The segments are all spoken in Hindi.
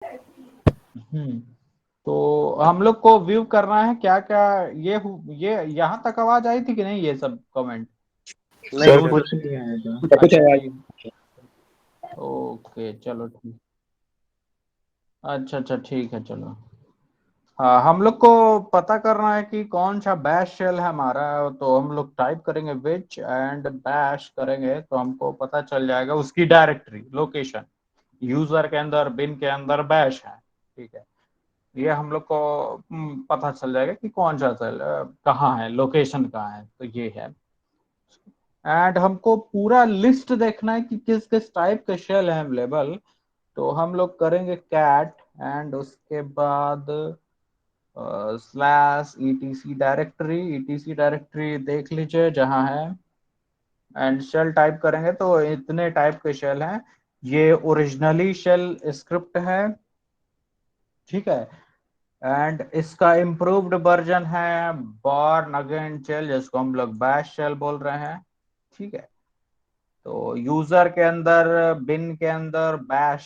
हम्म। तो हम लोग को व्यू करना है क्या क्या। ये यहाँ तक आवाज आई थी कि नहीं, ये सब कमेंट नहीं सर सर, कुछ नहीं आया था। कुछ अच्छा आवाज। ठीक। ओके चलो ठीक। अच्छा अच्छा ठीक है चलो। हाँ हम लोग को पता करना है कि कौन सा बैश शेल है हमारा। तो हम लोग टाइप करेंगे विच एंड बैश करेंगे तो हमको पता चल जाएगा उसकी डायरेक्टरी लोकेशन। यूजर के अंदर बिन के अंदर बैश है। ठीक है। ये हम लोग को पता चल जाएगा कि कौन सा सेल कहाँ है, लोकेशन कहाँ है, तो ये है। एंड हमको पूरा लिस्ट देखना है कि किस किस टाइप के शेल है अवेलेबल। तो हम लोग करेंगे कैट एंड उसके बाद स्लैश ईटीसी डायरेक्टरी देख लीजिए जहाँ है। एंड शेल टाइप करेंगे तो इतने टाइप के शेल हैं। ये ओरिजिनली शेल स्क्रिप्ट है। ठीक है। एंड इसका इम्प्रूव्ड वर्जन है बॉर्न अगेन शेल, जिसको हम लोग बैश शेल बोल रहे हैं। ठीक है। तो यूजर के अंदर बिन के अंदर बैश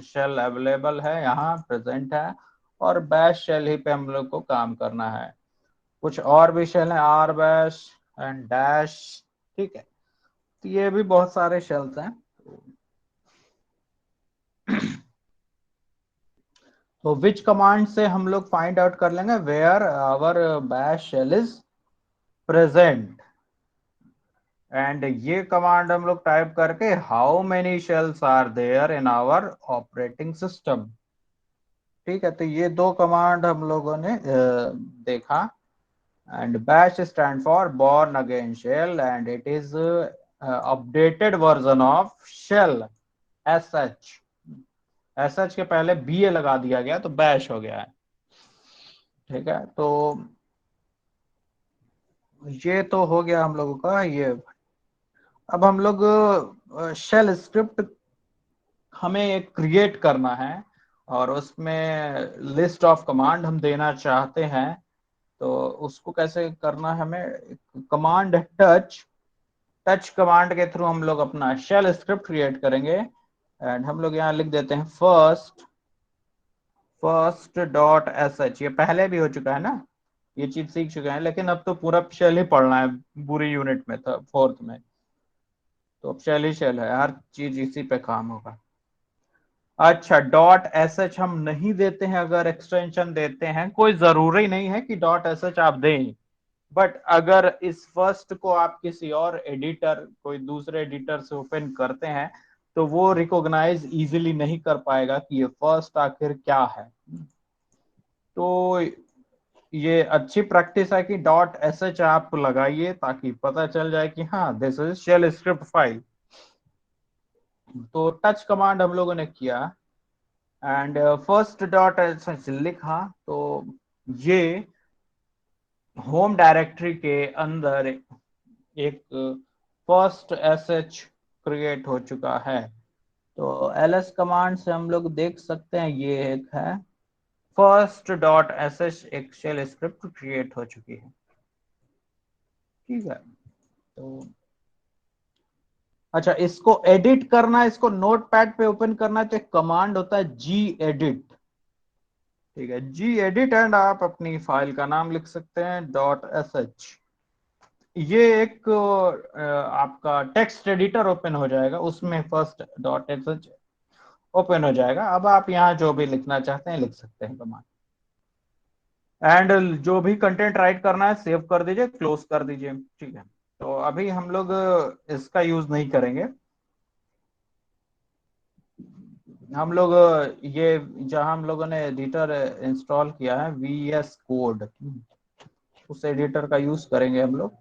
शेल अवेलेबल है, यहाँ प्रेजेंट है। और बैश शेल ही पे हम लोग को काम करना है। कुछ और भी शेल हैं, आर बैश एंड डैश। ठीक है। तो ये भी बहुत सारे शेल्स हैं। तो विच कमांड से हम लोग फाइंड आउट कर लेंगे where our bash shell is present. And ये कमांड हम लोग टाइप करके how many shells are there in our operating system. ठीक है। तो ये दो कमांड हम लोगों ने देखा। And bash stand for Bourne again shell and it is updated version of shell S H. S H के पहले बी ए लगा दिया गया तो बैश हो गया है। ठीक है। तो ये तो हो गया हम लोगों का ये। अब हम लोग शेल स्क्रिप्ट हमें एक क्रिएट करना है और उसमें लिस्ट ऑफ कमांड हम देना चाहते हैं। तो उसको कैसे करना है हमें, कमांड टच। टच कमांड के थ्रू हम लोग अपना शेल स्क्रिप्ट क्रिएट करेंगे। एंड हम लोग यहाँ लिख देते हैं फर्स्ट डॉट एस एच। ये पहले भी हो चुका है ना, ये चीज सीख चुके हैं, लेकिन अब तो पूरा शेल ही पढ़ना है। पूरी यूनिट में था फोर्थ में। तो अब शेल ही शेल है, हर चीज इसी पे काम होगा। अच्छा डॉट एस एच हम नहीं देते हैं, अगर एक्सटेंशन देते हैं कोई जरूरी नहीं है कि डॉट एस एच आप दें। बट अगर इस फर्स्ट को आप किसी और एडिटर, कोई दूसरे एडिटर से ओपन करते हैं तो वो रिकॉग्नाइज इजीली नहीं कर पाएगा कि ये फर्स्ट आखिर क्या है। तो ये अच्छी प्रैक्टिस है कि डॉट एस एच आप लगाइए ताकि पता चल जाए कि हाँ this is shell script file. तो टच कमांड हम लोगों ने किया and first dot S H लिखा तो ये होम डायरेक्टरी के अंदर एक फर्स्ट एस एच क्रिएट हो चुका है। तो ls कमांड से हम लोग देख सकते हैं ये एक है फर्स्ट डॉट एस एच, एक शेल स्क्रिप्ट क्रिएट हो चुकी है। ठीक है। तो अच्छा इसको एडिट करना है, इसको नोट पैड पे ओपन करना है तो एक कमांड होता है जी एडिट। ठीक है, जी एडिट एंड आप अपनी फाइल का नाम लिख सकते हैं डॉट एस एच। ये एक आपका टेक्स्ट एडिटर ओपन हो जाएगा, उसमें first dot S H open हो जाएगा। अब आप यहाँ जो भी लिखना चाहते हैं लिख सकते हैं कमांड। एंड जो भी कंटेंट राइट करना है सेव कर दीजिए, क्लोज कर दीजिए। ठीक है। तो अभी हम लोग इसका यूज नहीं करेंगे। हम लोग ये जहां हम लोगों ने एडिटर इंस्टॉल किया है वी एस कोड, उस एडिटर का यूज करेंगे हम लोग।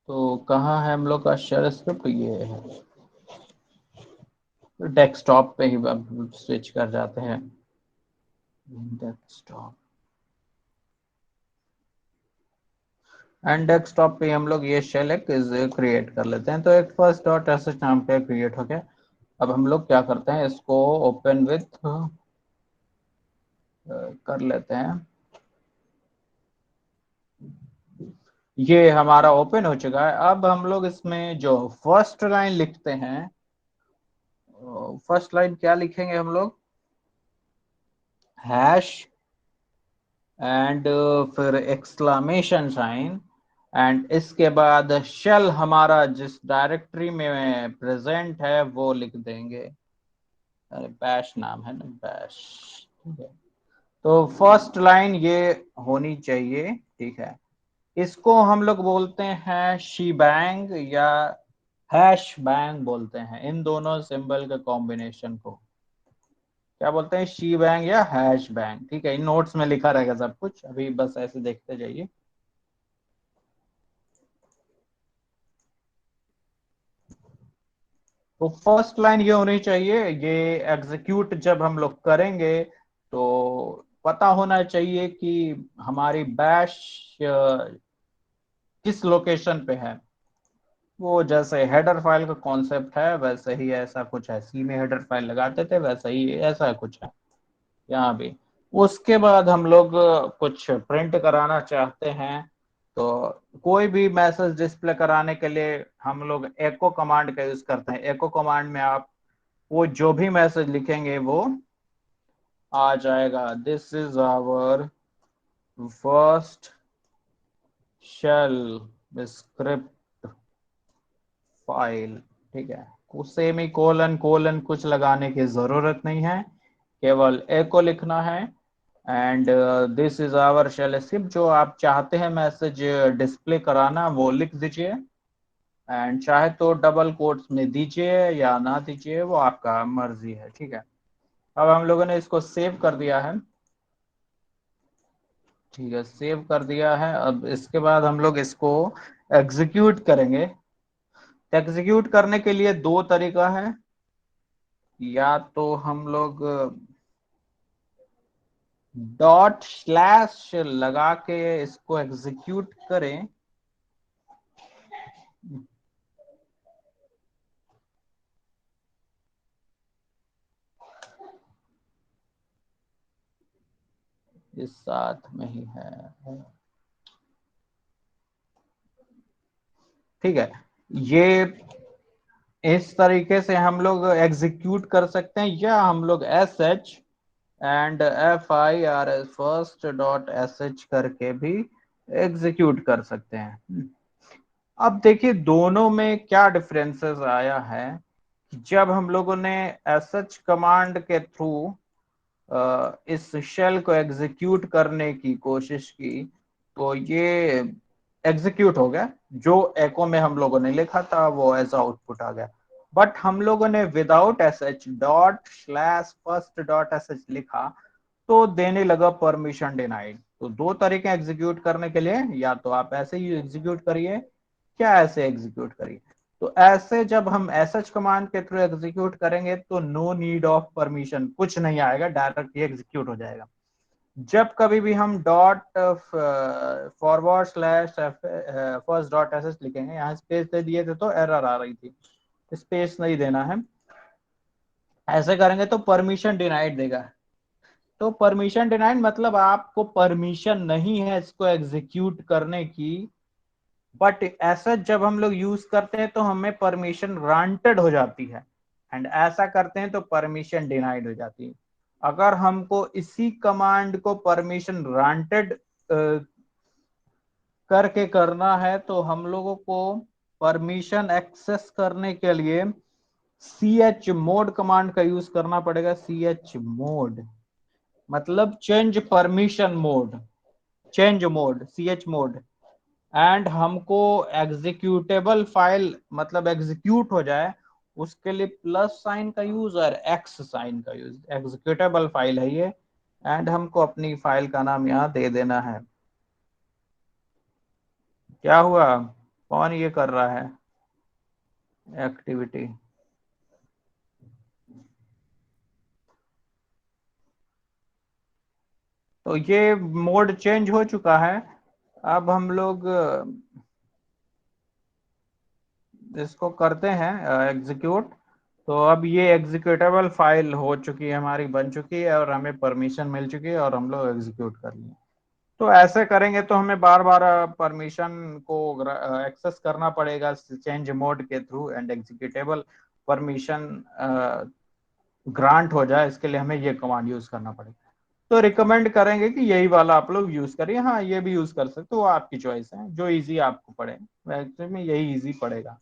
तो कहाँ है हम लोग का शेल स्क्रिप्ट, ये है डेस्कटॉप पे ही स्विच कर जाते हैं। डेस्कटॉप एंड डेस्कटॉप पे हम लोग ये शेल एक क्रिएट कर लेते हैं। तो एक फर्स्ट डॉट एस एच नाम पे क्रिएट हो गया। अब हम लोग क्या करते हैं, इसको ओपन विथ कर लेते हैं। ये हमारा ओपन हो चुका है। अब हम लोग इसमें जो फर्स्ट लाइन लिखते हैं, फर्स्ट लाइन क्या लिखेंगे हम लोग? हैश एंड फिर एक्सक्लामेशन साइन, एंड इसके बाद शेल हमारा जिस डायरेक्टरी में प्रेजेंट है वो लिख देंगे। अरे बैश नाम है ना, बैश। ठीक है, तो फर्स्ट लाइन ये होनी चाहिए। ठीक है, इसको हम लोग बोलते हैं शी बैंग या हैश बैंग बोलते हैं, इन दोनों सिंबल के कॉम्बिनेशन को क्या बोलते हैं? शी बैंग या हैश बैंग। ठीक है, इन नोट्स में लिखा रहेगा सब कुछ, अभी बस ऐसे देखते जाइए। तो फर्स्ट लाइन ये होनी चाहिए, ये एग्जीक्यूट जब हम लोग करेंगे तो पता होना चाहिए कि हमारी बैश किस लोकेशन पे है। वो जैसे हेडर फाइल का कॉन्सेप्ट है वैसे ही ऐसा कुछ है, सी में हेडर फाइल लगाते थे वैसा ही ऐसा कुछ है यहाँ भी। उसके बाद हम लोग कुछ प्रिंट कराना चाहते हैं, तो कोई भी मैसेज डिस्प्ले कराने के लिए हम लोग एको कमांड का यूज करते हैं। एको कमांड में आप वो जो भी मैसेज लिखेंगे वो आ जाएगा। This is our first shell script file. ठीक है, सेमी कोलन कोलन कुछ लगाने की जरूरत नहीं है, केवल एको लिखना है। And this is our shell script, जो आप चाहते हैं मैसेज डिस्प्ले कराना वो लिख दीजिए। एंड चाहे तो डबल कोट्स में दीजिए या ना दीजिए, वो आपका मर्जी है। ठीक है, अब हम लोगों ने इसको सेव कर दिया है। ठीक है, सेव कर दिया है। अब इसके बाद हम लोग इसको एग्जीक्यूट करेंगे। एग्जीक्यूट करने के लिए दो तरीका है, या तो हम लोग डॉट स्लैश लगा के इसको एग्जीक्यूट करें। इस साथ में ही है। ठीक है, ये इस तरीके से हम लोग एग्जीक्यूट कर सकते हैं, या हम लोग S H and F I R S first dot S H करके भी एग्जीक्यूट कर सकते हैं। अब देखिए दोनों में क्या डिफरेंसेस आया है। जब हम लोगों ने एस एच कमांड के थ्रू इस शेल को एग्जीक्यूट करने की कोशिश की, तो ये एग्जीक्यूट हो गया। जो एको में हम लोगों ने लिखा था वो एज आउटपुट आ गया। बट हम लोगों ने without S H dot slash first dot S H लिखा, तो देने लगा परमिशन डिनाइड। तो दो तरीके एग्जीक्यूट करने के लिए, या तो आप ऐसे ही एग्जीक्यूट करिए, क्या ऐसे एग्जीक्यूट करिए। तो ऐसे जब हम एसएच कमांड के थ्रू एग्जीक्यूट करेंगे तो नो नीड ऑफ परमिशन, कुछ नहीं आएगा, डायरेक्ट ही एग्जीक्यूट हो जाएगा। जब कभी भी हम dot forward slash first dot S H लिखेंगे, यहाँ स्पेस दे दिए थे तो एरर आ रही थी, स्पेस नहीं देना है। ऐसे करेंगे तो परमिशन डिनाइड देगा। तो परमिशन डिनाइड मतलब आपको परमिशन नहीं है इसको एग्जीक्यूट करने की। बट ऐसा जब हम लोग यूज करते हैं तो हमें परमिशन ग्रांटेड हो जाती है, एंड ऐसा करते हैं तो परमिशन डिनाइड हो जाती है। अगर हमको इसी कमांड को परमिशन ग्रांटेड करके करना है तो हम लोगों को परमिशन एक्सेस करने के लिए सी एच मोड कमांड का यूज करना पड़ेगा। सी एच मोड मतलब change permission mode, change mode, C H mod. And हमको एग्जीक्यूटेबल फाइल मतलब एग्जीक्यूट हो जाए उसके लिए प्लस साइन का यूज और एक्स साइन का यूज। एग्जीक्यूटेबल फाइल है ये, एंड हमको अपनी फाइल का नाम यहाँ दे देना है। क्या हुआ? कौन ये कर रहा है एक्टिविटी? तो ये मोड चेंज हो चुका है। अब हम लोग इसको करते हैं एग्जीक्यूट। तो अब ये एग्जीक्यूटेबल फाइल हो चुकी है हमारी, बन चुकी है, और हमें परमिशन मिल चुकी है और हम लोग एग्जीक्यूट कर लिए। तो ऐसे करेंगे तो हमें बार बार परमिशन को एक्सेस करना पड़ेगा चेंज मोड के through, and executable permission grant हो जाए इसके लिए हमें ये कमांड यूज करना पड़ेगा। तो रिकमेंड करेंगे कि यही वाला आप लोग यूज करिए। हाँ, ये भी यूज कर सकते हो, वो आपकी चॉइस है, जो इजी आपको पड़े, वैसे में यही इजी पड़ेगा।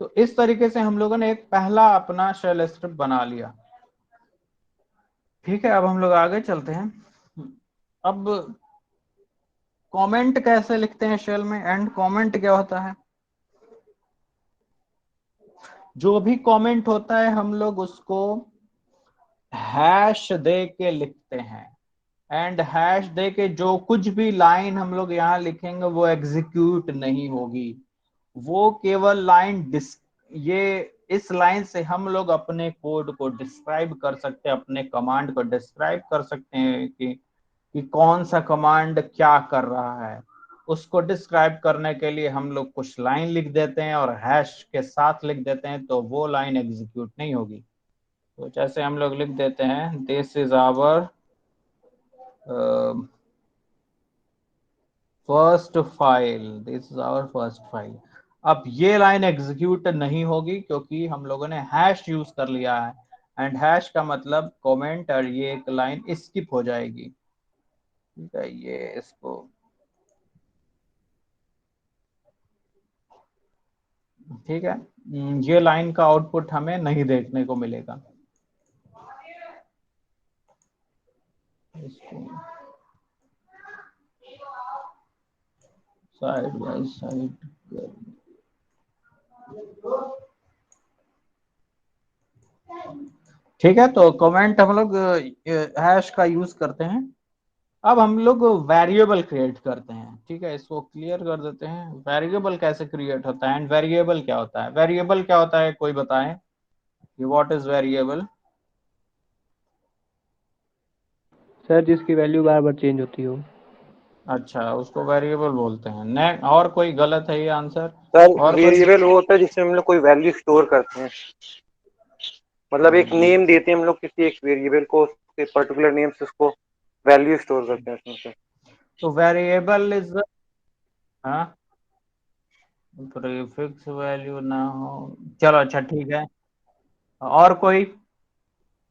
तो इस तरीके से हम लोगों ने एक पहला अपना शेल स्क्रिप्ट बना लिया। ठीक है, अब हम लोग आगे चलते हैं। अब कमेंट कैसे लिखते हैं शेल में, एंड कमेंट क्या होता है? जो भी कमेंट होता है हम लोग उसको हैश दे के लिखते हैं, एंड हैश दे के जो कुछ भी लाइन हम लोग यहाँ लिखेंगे वो एग्जीक्यूट नहीं होगी, वो केवल लाइन ये इस लाइन से हम लोग अपने कोड को डिस्क्राइब कर सकते हैं, अपने कमांड को डिस्क्राइब कर सकते हैं कि कौन सा कमांड क्या कर रहा है। उसको डिस्क्राइब करने के लिए हम लोग कुछ लाइन लिख देते हैं और हैश के साथ लिख देते हैं, तो वो लाइन एग्जीक्यूट नहीं होगी। तो जैसे हम लोग लिख देते हैं this is our first file, this is our first file. अब ये लाइन एग्जीक्यूट नहीं होगी क्योंकि हम लोगों ने हैश यूज कर लिया है, एंड हैश का मतलब कमेंट, और ये एक लाइन स्किप हो जाएगी। ठीक है, ये इसको ठीक है, ये लाइन का आउटपुट हमें नहीं देखने को मिलेगा। इसको साइड बाय साइड। ठीक है, तो कमेंट हम लोग हैश का यूज करते हैं। अब हम लोग वेरिएबल क्रिएट करते हैं। ठीक है, इसको क्लियर कर देते हैं। वेरिएबल कैसे क्रिएट होता है, एंड वेरिएबल क्या होता है? वेरिएबल क्या होता है, कोई बताएं कि व्हाट इज वेरिएबल? सर जिसकी वैल्यू बार बार चेंज होती हो। अच्छा, उसको वेरिएबल बोलते हैं। ने और कोई गलत है ये आंसर? सर और कोई? वेरिएबल वो होता है जिसमें हम लोग कोई वैल्यू स्टोर करते हैं, मतलब एक हम्म, नेम देते हैं हम लोग किसी एक वेरिएबल को, उसके पर्टिकुलर नेम से उसको वैल्यू स्टोर करते हैं उसमें से। तो वेरिएबल इज, हाँ, प्रीफिक्स वैल्यू ना हो। चलो अच्छा, ठीक है। और कोई?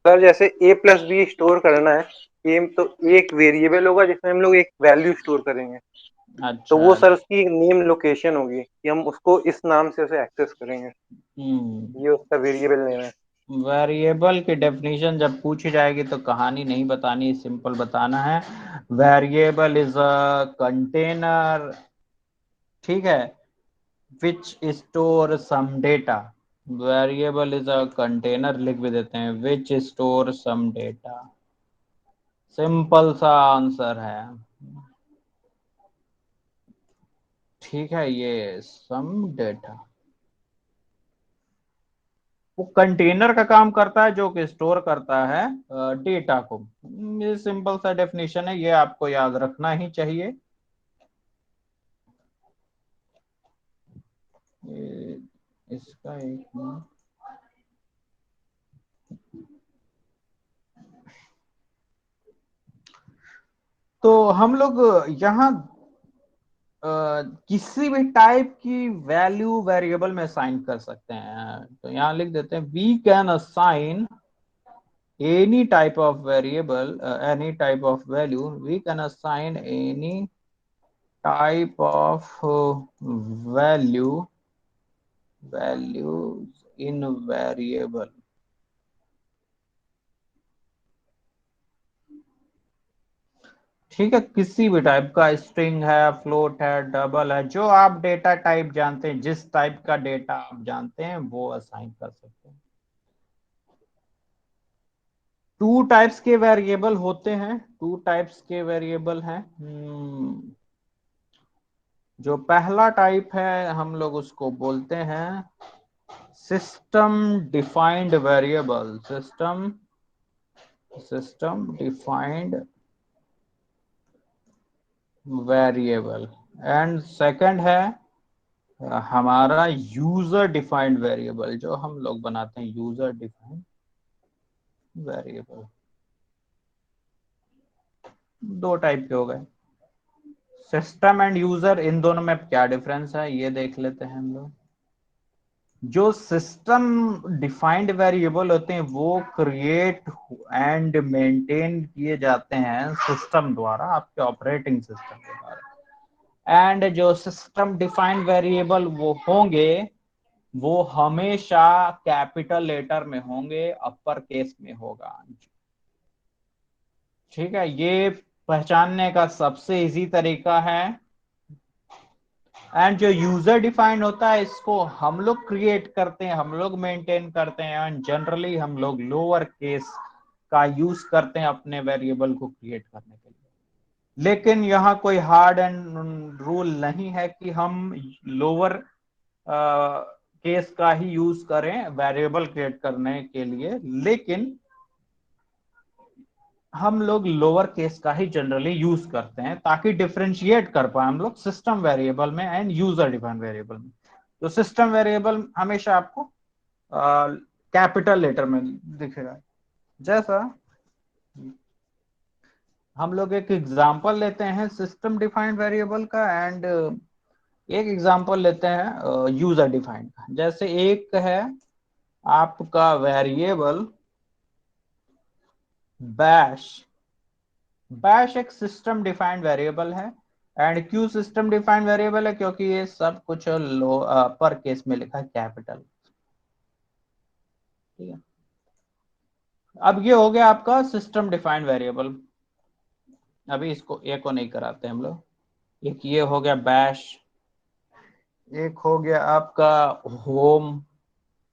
सर जैसे ए प्लस बी स्टोर करना है, ए तो एक वेरिएबल होगा जिसमें हम लोग एक वैल्यू स्टोर करेंगे, तो अच्छा। वो सर उसकी नेम लोकेशन होगी कि हम उसको इस नाम से उसे एक्सेस करेंगे। हम्म। ये उसका वेरिएबल नेम है। वेरिएबल की डेफिनेशन जब पूछी जाएगी तो कहानी नहीं बतानी, सिंपल बताना है। वेरिएबल इज अ कंटेनर, ठीक है, which store some data. Variable is a container लिख भी देते हैं, which store some data. Simple सा आंसर है। ठीक है, ये सम डेटा वो कंटेनर का काम करता है जो कि स्टोर करता है डेटा को। ये सिंपल सा डेफिनेशन है, ये आपको याद रखना ही चाहिए। ये इसका एक मिनट। तो हम लोग यहाँ किसी भी टाइप की वैल्यू वेरिएबल में असाइन कर सकते हैं। तो यहाँ लिख देते हैं we can assign any type of variable, any type of value, we can assign any type of values in variable। ठीक है, किसी भी टाइप का, स्ट्रिंग है, फ्लोट है, डबल है, जो आप डेटा टाइप जानते हैं, जिस टाइप का डेटा आप जानते हैं वो असाइन कर सकते हैं। टू टाइप्स के वेरिएबल होते हैं, टू टाइप्स के वेरिएबल हैं। जो पहला टाइप है हम लोग उसको बोलते हैं system defined variable. System defined variable. And second है हमारा यूजर डिफाइंड वेरिएबल, जो हम लोग बनाते हैं यूजर डिफाइंड वेरिएबल। दो टाइप के हो गए। सिस्टम एंड यूजर, इन दोनों में क्या डिफरेंस है ये देख लेते हैं हम लोग। जो सिस्टम डिफाइंड वेरिएबल होते हैं वो क्रिएट एंड मेंटेन किए जाते हैं सिस्टम द्वारा, आपके ऑपरेटिंग सिस्टम के द्वारा। एंड जो सिस्टम डिफाइंड वेरिएबल वो होंगे वो हमेशा कैपिटल लेटर में होंगे, अपर केस में होगा। ठीक है, ये पहचानने का सबसे इजी तरीका है। एंड जो यूजर डिफाइंड होता है इसको हम लोग क्रिएट करते हैं, हम लोग मेंटेन करते हैं, एंड जनरली हम लोग लोअर केस का यूज करते हैं अपने वेरिएबल को क्रिएट करने के लिए। लेकिन यहाँ कोई हार्ड एंड रूल नहीं है कि हम लोअर केस का ही यूज करें वेरिएबल क्रिएट करने के लिए, लेकिन हम लोग लोअर केस का ही जनरली यूज करते हैं ताकि डिफरेंशिएट कर पाए हम लोग सिस्टम वेरिएबल में एंड यूजर डिफाइंड वेरिएबल में। तो सिस्टम वेरिएबल हमेशा आपको कैपिटल लेटर में दिखेगा। जैसा हम लोग एक एग्जांपल लेते हैं सिस्टम डिफाइंड वेरिएबल का, एंड एक एग्जांपल लेते हैं यूजर डिफाइंड का। जैसे एक है आपका वेरिएबल बैश। बैश एक सिस्टम डिफाइंड वेरिएबल है। एंड क्यों सिस्टम डिफाइंड वेरिएबल है? क्योंकि ये सब कुछ लो पर केस में लिखा है, कैपिटल। ठीक है, अब ये हो गया आपका सिस्टम डिफाइंड वेरिएबल। अभी इसको एक को नहीं कराते हम लोग। एक ये हो गया बैश, एक हो गया आपका होम,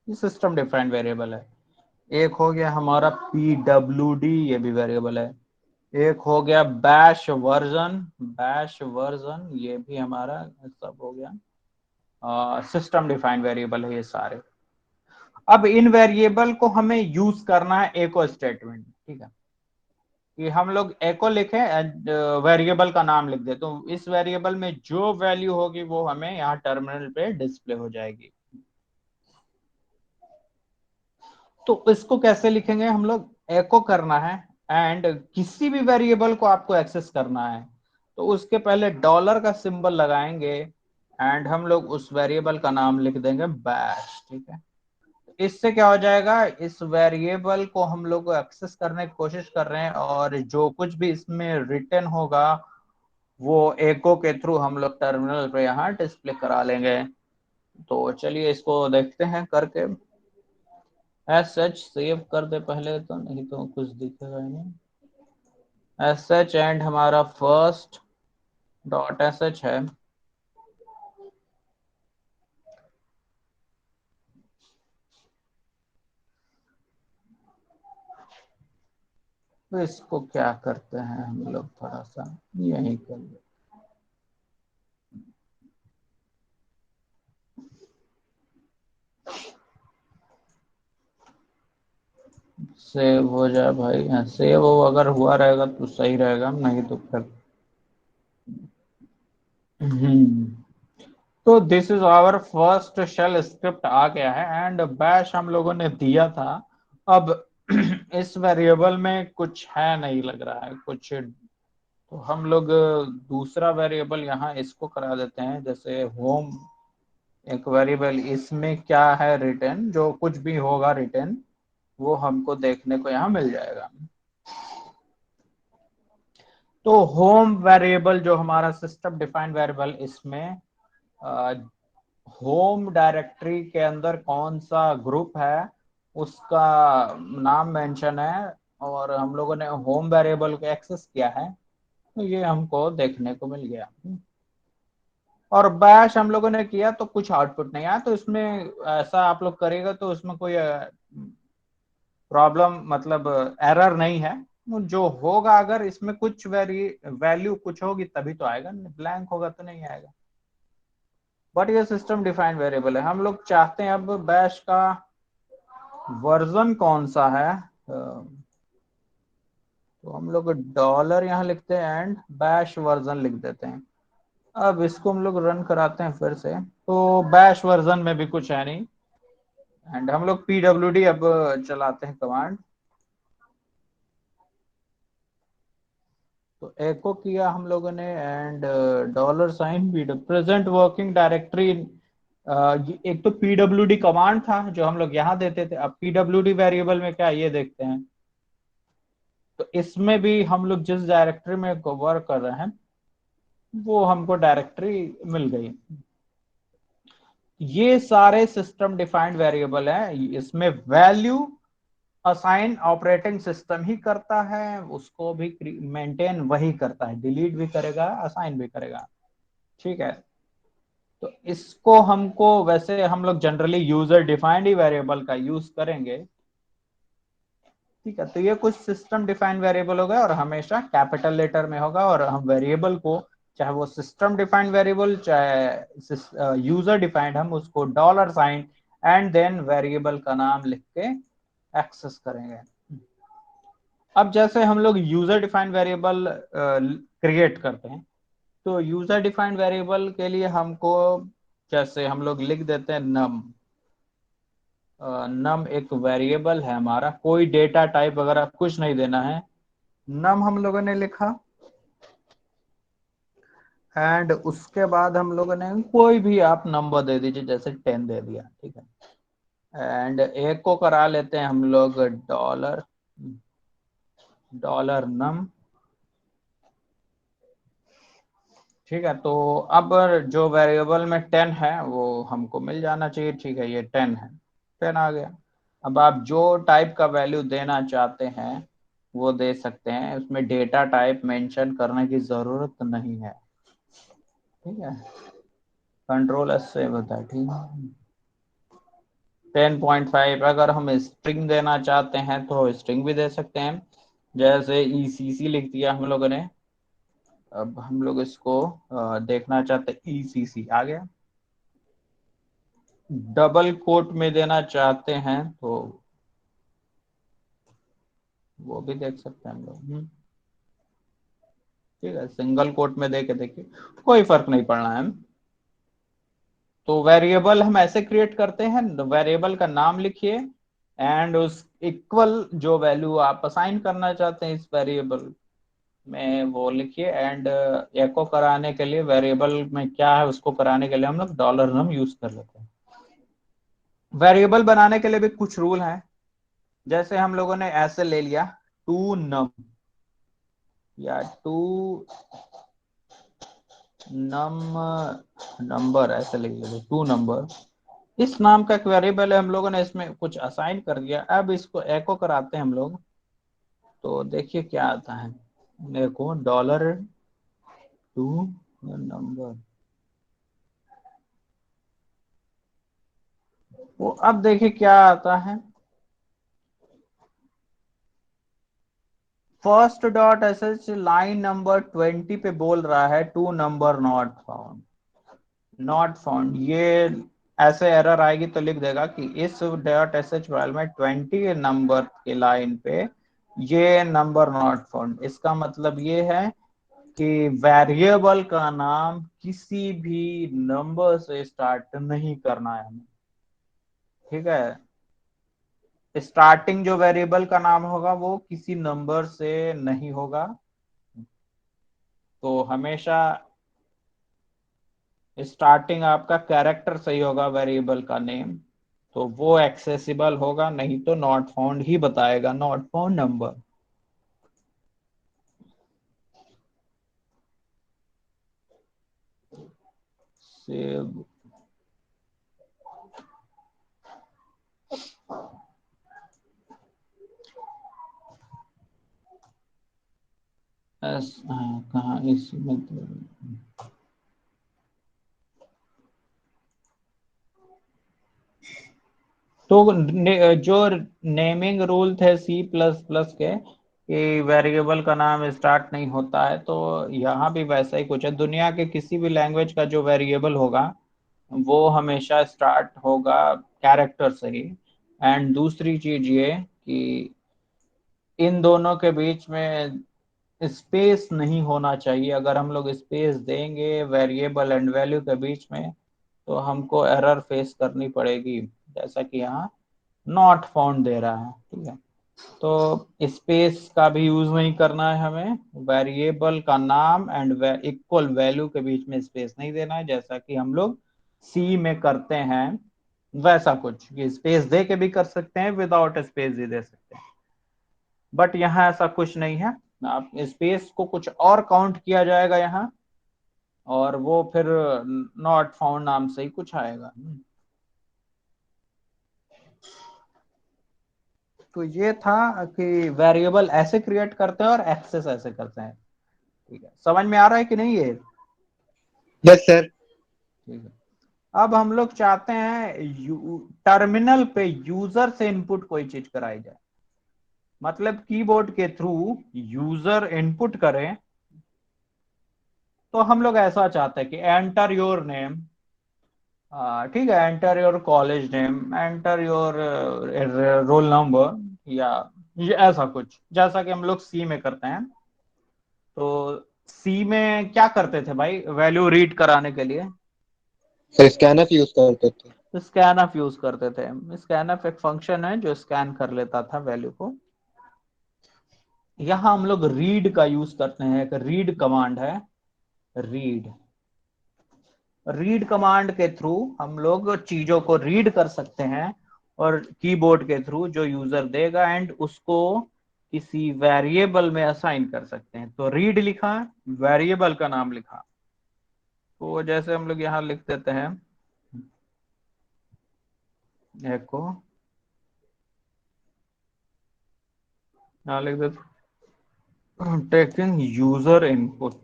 ये सिस्टम डिफाइंड वेरिएबल है। एक हो गया हमारा PWD, ये भी वेरिएबल है। एक हो गया बैश वर्जन, बैश वर्जन ये भी हमारा सब हो गया सिस्टम डिफाइंड वेरिएबल है ये सारे। अब इन वेरिएबल को हमें यूज करना है एको स्टेटमेंट। ठीक है, कि हम लोग एको लिखे, वेरिएबल का नाम लिख दे, तो इस वेरिएबल में जो वैल्यू होगी वो हमें यहाँ टर्मिनल पे डिस्प्ले हो जाएगी। तो इसको कैसे लिखेंगे हम लोग? एको करना है एंड किसी भी वेरिएबल को आपको एक्सेस करना है तो उसके पहले डॉलर का सिंबल लगाएंगे एंड हम लोग उस वेरिएबल का नाम लिख देंगे बैश। ठीक है, इससे क्या हो जाएगा, इस वेरिएबल को हम लोग एक्सेस करने की कोशिश कर रहे हैं और जो कुछ भी इसमें रिटर्न होगा वो एको के थ्रू हम लोग टर्मिनल पे यहाँ डिस्प्ले करा लेंगे। तो चलिए इसको देखते हैं करके। एस सच सेव कर दे पहले तो, नहीं तो कुछ दिखेगा ही नहीं। एस सच एंड हमारा फर्स्ट डॉट एस एच है। तो इसको क्या करते हैं हम लोग, थोड़ा सा यही कर ले। सेव हो जाए भाई, हाँ सेव हो, अगर हुआ रहेगा तो सही रहेगा, नहीं तो फिर तो this is our first shell script आ गया है एंड बैश हम लोगों ने दिया था। अब इस वेरिएबल में कुछ है नहीं लग रहा है कुछ, तो हम लोग दूसरा वेरिएबल यहाँ इसको करा देते हैं, जैसे होम एक वेरिएबल, इसमें क्या है रिटर्न, जो कुछ भी होगा रिटर्न वो हमको देखने को यहाँ मिल जाएगा। तो होम वेरिएबल जो हमारा सिस्टम डिफाइंड वेरिएबल, इसमें होम डायरेक्टरी के अंदर कौन सा ग्रुप है उसका नाम मेंशन है और हम लोगों ने होम वेरिएबल को एक्सेस किया है तो ये हमको देखने को मिल गया। और बैश हम लोगों ने किया तो कुछ आउटपुट नहीं आया, तो इसमें ऐसा आप लोग करेगा तो उसमें कोई प्रॉब्लम मतलब एरर नहीं है। जो होगा अगर इसमें कुछ वैल्यू कुछ होगी तभी तो आएगा, ब्लैंक होगा तो नहीं आएगा। बट ये सिस्टम डिफाइंड वेरिएबल है। हम लोग चाहते हैं अब बैश का वर्जन कौन सा है, तो हम लोग डॉलर यहाँ लिखते हैं एंड बैश वर्जन लिख देते हैं। अब इसको हम लोग रन कराते हैं फिर से, तो बैश वर्जन में भी कुछ है नहीं एंड हम लोग PWD अब चलाते हैं कमांड। तो एको किया हम लोगों ने, एंड डॉलर साइन भी प्रेजेंट वर्किंग डायरेक्टरी। एक तो pwd कमांड था जो हम लोग यहाँ देते थे, अब pwd वेरिएबल में क्या है ये देखते हैं। तो इसमें भी हम लोग जिस डायरेक्टरी में वर्क कर रहे हैं वो हमको डायरेक्टरी मिल गई। ये सारे सिस्टम डिफाइंड वेरिएबल है, इसमें वैल्यू असाइन ऑपरेटिंग सिस्टम ही करता है, उसको भी मेंटेन वही करता है, डिलीट भी करेगा असाइन भी करेगा। ठीक है, तो इसको हमको वैसे हम लोग जनरली यूजर डिफाइंड ही वेरिएबल का यूज करेंगे। ठीक है, तो ये कुछ सिस्टम डिफाइंड वेरिएबल होगा और हमेशा कैपिटल लेटर में होगा, और हम वेरिएबल को चाहे वो सिस्टम डिफाइंड वेरिएबल चाहे यूजर डिफाइंड, हम उसको dollar sign and then variable का नाम लिख के एक्सेस करेंगे। अब जैसे हम लोग यूजर डिफाइंड वेरिएबल क्रिएट करते हैं, तो यूजर डिफाइंड वेरिएबल के लिए हमको जैसे हम लोग लिख देते हैं नम। नम एक वेरिएबल है हमारा, कोई डेटा टाइप वगैरह कुछ नहीं देना है। नम हम लोगों ने लिखा, एंड उसके बाद हम लोगों ने कोई भी आप नंबर दे दीजिए, जैसे 10 दे दिया। ठीक है, एंड एक को करा लेते हैं हम लोग डॉलर डॉलर नम। ठीक है, तो अब जो वेरिएबल में 10 है वो हमको मिल जाना चाहिए। ठीक है, ये 10 है, 10 आ गया। अब आप जो टाइप का वैल्यू देना चाहते हैं वो दे सकते हैं, उसमें डेटा टाइप मेंशन करने की जरूरत नहीं है। ठीक है, कंट्रोल एस से बता। ठीक है, 10.5 अगर हम स्ट्रिंग देना चाहते हैं तो स्ट्रिंग भी दे सकते हैं, जैसे ECC लिख दिया हम लोगों ने। अब हम लोग इसको देखना चाहते हैं, ECC आ गया। डबल कोट में देना चाहते हैं तो वो भी देख सकते हैं हम लोग। ठीक है, सिंगल कोट में दे के देखिए, कोई फर्क नहीं पड़ना है। तो वेरिएबल हम ऐसे क्रिएट करते हैं, वेरिएबल का नाम लिखिए एंड उस इक्वल जो वैल्यू आप असाइन करना चाहते हैं इस वेरिएबल में वो लिखिए, एंड एको कराने के लिए वेरिएबल में क्या है उसको कराने के लिए हम लोग डॉलर नम यूज कर लेते हैं। वेरिएबल बनाने के लिए भी कुछ रूल हैं, जैसे हम लोगों ने ऐसे ले लिया टू नम या टू नम नंबर, ऐसे लिख लेते टू नंबर। इस नाम का एक वेरिएबल है, हम लोगों ने इसमें कुछ असाइन कर दिया। अब इसको एको कराते हैं हम लोग, तो देखिए क्या आता है। देखो डॉलर टू नंबर, वो अब देखिए क्या आता है। First dot S line number 20 पे बोल रहा है two number not found, not found. ये ऐसे एरर आएगी तो लिख देगा कि इस डॉट एस एच फाइल में 20 नंबर के लाइन पे ये नंबर नॉट फाउंड। इसका मतलब ये है कि वेरिएबल का नाम किसी भी नंबर से स्टार्ट नहीं करना है हमें। ठीक है, स्टार्टिंग जो वेरिएबल का नाम होगा वो किसी नंबर से नहीं होगा, तो हमेशा स्टार्टिंग आपका कैरेक्टर सही होगा वेरिएबल का नेम, तो वो एक्सेसिबल होगा, नहीं तो नॉट फाउंड ही बताएगा, not found number. Save S, कहाँ इस मतलब तो जो नेमिंग रूल थे C++ के कि वेरिएबल का नाम स्टार्ट नहीं होता है, तो यहाँ भी वैसा ही कुछ है। दुनिया के किसी भी लैंग्वेज का जो वेरिएबल होगा वो हमेशा स्टार्ट होगा कैरेक्टर से ही। एंड दूसरी चीज ये कि इन दोनों के बीच में स्पेस नहीं होना चाहिए। अगर हम लोग स्पेस देंगे वेरिएबल एंड वैल्यू के बीच में तो हमको एरर फेस करनी पड़ेगी, जैसा कि यहाँ नॉट फाउंड दे रहा है। ठीक है, तो स्पेस का भी यूज नहीं करना है हमें, वेरिएबल का नाम एंड इक्वल वैल्यू के बीच में स्पेस नहीं देना है, जैसा कि हम लोग सी में करते हैं वैसा कुछ, कि स्पेस दे के भी कर सकते हैं, विदाउट स्पेस भी दे सकते हैं, बट यहाँ ऐसा कुछ नहीं है। आप स्पेस को कुछ और काउंट किया जाएगा यहाँ, और वो फिर नॉट फाउंड नाम से ही कुछ आएगा। तो ये था कि वेरिएबल ऐसे क्रिएट करते हैं और एक्सेस ऐसे करते हैं। ठीक है, समझ में आ रहा है कि नहीं ये? Yes sir. ठीक है। अब हम लोग चाहते हैं टर्मिनल पे यूजर से इनपुट कोई चीज कराई जाए, मतलब कीबोर्ड के थ्रू यूजर इनपुट करें। तो हम लोग ऐसा चाहते हैं कि एंटर योर नेम, ठीक है, enter your college name, enter your roll number, या ये ऐसा कुछ, जैसा कि हम लोग सी में करते हैं। तो सी में क्या करते थे भाई वैल्यू रीड कराने के लिए? सर स्कैनफ यूज करते थे। स्कैनफ यूज करते थे। स्कैनफ एक फंक्शन है जो स्कैन कर लेता था वैल्यू को। यहां हम लोग रीड का यूज करते हैं, एक रीड कमांड है, रीड। रीड कमांड के थ्रू हम लोग चीजों को रीड कर सकते हैं, और कीबोर्ड के थ्रू जो यूजर देगा एंड उसको किसी वेरिएबल में असाइन कर सकते हैं। तो रीड लिखा, वेरिएबल का नाम लिखा, तो जैसे हम लोग यहाँ लिख देते हैं एको, यहाँ लिख देते टेकिंग यूजर इनपुट,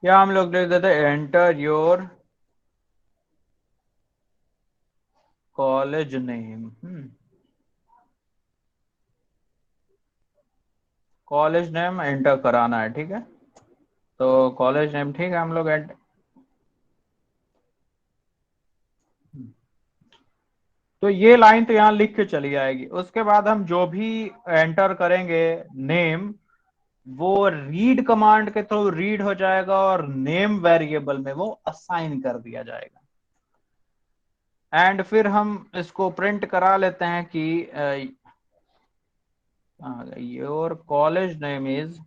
या हम लोग लिख देते enter your college name. College name enter कराना है, ठीक है। तो कॉलेज नेम, ठीक है, हम लोग तो ये लाइन तो यहाँ लिख के चली आएगी। उसके बाद हम जो भी एंटर करेंगे नेम, वो रीड कमांड के थ्रू रीड हो जाएगा और नेम वेरिएबल में वो असाइन कर दिया जाएगा। एंड फिर हम इसको प्रिंट करा लेते हैं कि your college name is,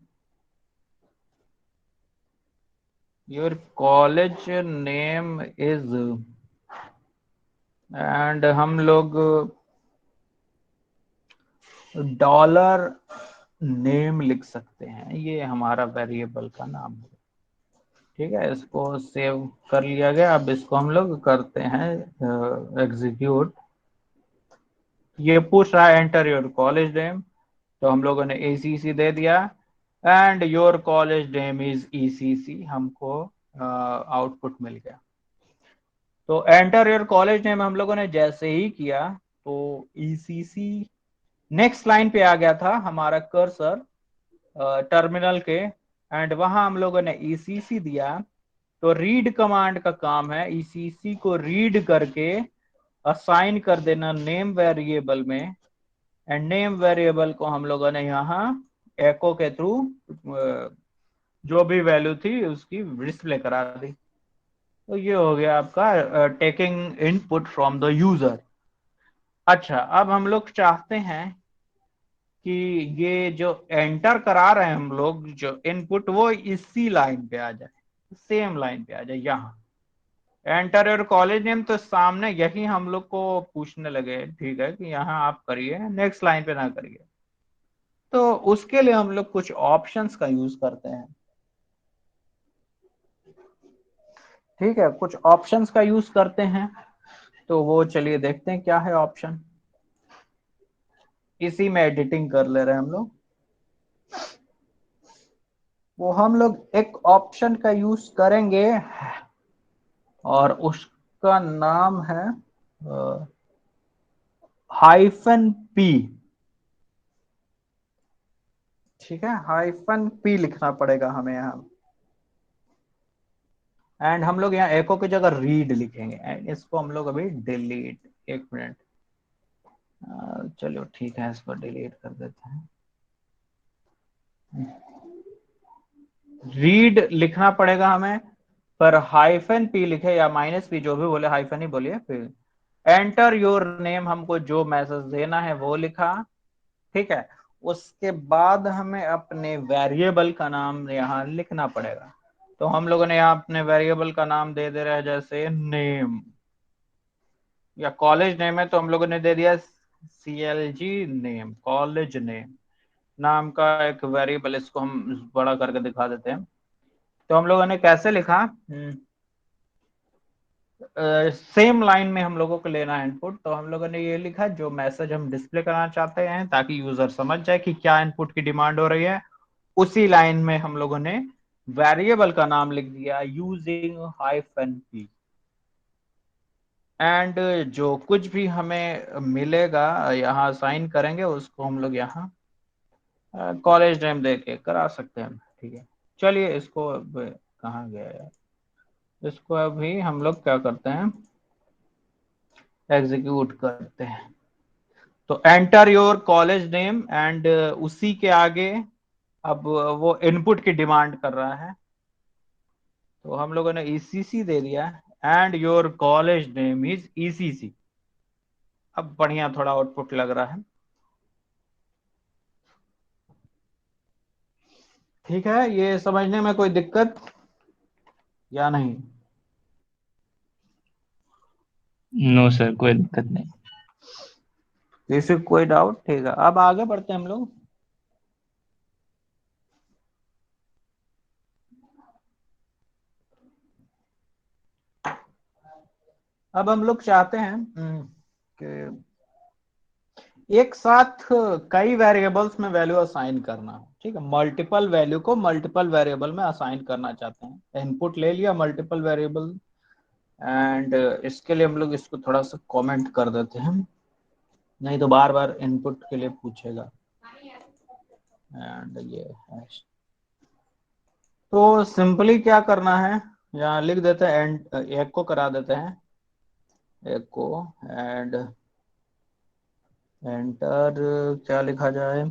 your college name is, and हम लोग डॉलर नेम लिख सकते हैं, ये हमारा वेरिएबल का नाम है। ठीक है, इसको सेव कर लिया गया। अब इसको हम लोग करते हैं एग्जीक्यूट। ये पूछ रहा है एंटर योर कॉलेज नेम, तो हम लोगों ने ACC दे दिया, and your college name is ECC, हमको आउटपुट मिल गया। तो एंटर योर कॉलेज नेम हम लोगों ने जैसे ही किया तो ECC नेक्स्ट लाइन पे आ गया था हमारा कर्सर टर्मिनल के, एंड वहां हम लोगों ने ECC दिया। तो रीड कमांड का काम है ECC को रीड करके असाइन कर देना नेम वेरिएबल में, एंड नेम वेरिएबल को हम लोगों ने यहाँ एको के थ्रू जो भी वैल्यू थी उसकी डिस्प्ले करा दी। तो ये हो गया आपका taking input from the user. अच्छा, अब हम लोग चाहते हैं कि ये जो एंटर करा रहे हैं हम लोग जो इनपुट, वो इसी लाइन पे आ जाए, सेम लाइन पे आ जाए। यहाँ एंटर योर कॉलेज नेम, तो सामने यही हम लोग को पूछने लगे, ठीक है, कि यहाँ आप करिए, नेक्स्ट लाइन पे ना करिए। तो उसके लिए हम लोग कुछ ऑप्शंस का यूज करते हैं। ठीक है, कुछ ऑप्शंस का यूज करते हैं, तो वो चलिए देखते हैं क्या है ऑप्शन। इसी में एडिटिंग कर ले रहे हैं हम लोग। वो हम लोग एक ऑप्शन का यूज करेंगे और उसका नाम है -P। ठीक है, -P लिखना पड़ेगा हमें यहाँ, एंड हम लोग यहाँ एको की जगह रीड लिखेंगे, एंड इसको हम लोग अभी डिलीट, एक मिनट, चलो ठीक है, इसको डिलीट कर देते हैं। रीड लिखना पड़ेगा हमें, पर -P लिखे या -P, जो भी बोले, हाइफन ही बोलिए फिर, एंटर योर नेम, हमको जो मैसेज देना है वो लिखा, ठीक है। उसके बाद हमें अपने वेरिएबल का नाम यहाँ लिखना पड़ेगा। तो हम लोगों ने यहाँ अपने वेरिएबल का नाम दे दे रहे हैं, जैसे नेम, या कॉलेज नेम है तो हम लोगों ने दे दिया CLG नेम, कॉलेज नेम नाम का एक वेरिएबल। इसको हम बड़ा करके दिखा देते हैं। तो हम लोगों ने कैसे लिखा, सेम लाइन में हम लोगों को लेना है इनपुट। तो हम लोगों ने ये लिखा जो मैसेज हम डिस्प्ले करना चाहते हैं, ताकि यूजर समझ जाए कि क्या इनपुट की डिमांड हो रही है। उसी लाइन में हम लोगों ने वेरिएबल का नाम लिख दिया यूजिंग -p। एंड जो कुछ भी हमें मिलेगा यहाँ साइन करेंगे, उसको हम लोग यहाँ कॉलेज नेम दे के करा सकते हैं, ठीक है। चलिए इसको अब कहाँ गया यार, इसको अभी हम लोग क्या करते हैं, एग्जीक्यूट करते हैं। तो enter your college name and उसी के आगे अब वो इनपुट की डिमांड कर रहा है, तो हम लोगों ने ECC दे दिया, and your college name is ECC। अब बढ़िया थोड़ा आउटपुट लग रहा है, ठीक है। ये समझने में कोई दिक्कत या नहीं? नो सर, कोई दिक्कत नहीं। किसी कोई डाउट? ठीक है, अब आगे बढ़ते हैं हम लोग। अब हम लोग चाहते हैं कि एक साथ कई वेरिएबल्स में वैल्यू असाइन करना, ठीक है। मल्टीपल वैल्यू को मल्टीपल वेरिएबल में असाइन करना चाहते हैं। इनपुट ले लिया मल्टीपल वेरिएबल, एंड इसके लिए हम लोग इसको थोड़ा सा कमेंट कर देते हैं, नहीं तो बार बार इनपुट के लिए पूछेगा। एंड ये हैश, तो सिंपली क्या करना है, यहाँ लिख देते हैं एंड, एक को करा देते हैं एक को, एंड एंटर, क्या लिखा जाए,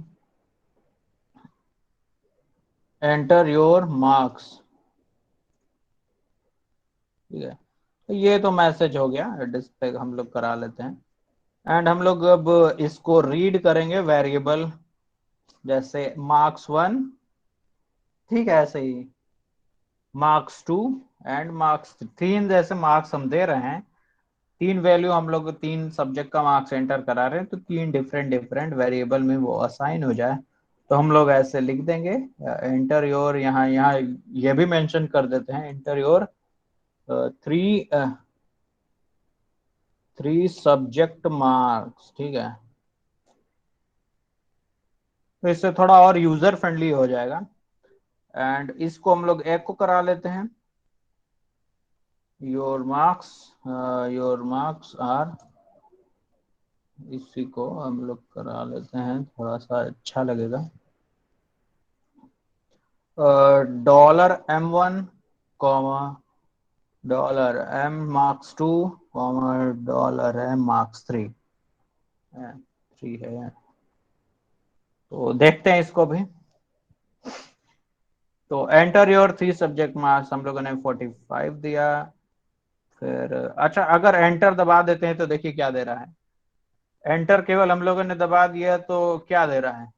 एंटर योर मार्क्स, ठीक है। तो ये तो मैसेज हो गया, डिस्प्ले हम लोग करा लेते हैं। एंड हम लोग अब इसको रीड करेंगे वेरिएबल, जैसे marks 1, ठीक है, ऐसे ही marks 2 एंड marks 3, जैसे मार्क्स हम दे रहे हैं, तीन वैल्यू हम लोग तीन सब्जेक्ट का मार्क्स एंटर करा रहे हैं, तो तीन डिफरेंट डिफरेंट वेरिएबल में वो असाइन हो जाए। तो हम लोग ऐसे लिख देंगे, एंटर योर, यहाँ यहाँ ये भी मेंशन कर देते हैं, enter your three three subject marks, ठीक है। तो इससे थोड़ा और यूजर फ्रेंडली हो जाएगा। एंड इसको हम लोग एक को करा लेते हैं, your marks, your marks are, इसी को हम लोग करा लेते हैं, थोड़ा सा अच्छा लगेगा। $M1, comma $M marks 2, comma $M marks 3, 3 है। तो देखते हैं इसको भी। तो enter your three subject marks हम लोगों ने 45 दिया। फिर अच्छा, अगर एंटर दबा देते हैं तो देखिए क्या दे रहा है। एंटर केवल हम लोगों ने दबा दिया तो क्या दे रहा है,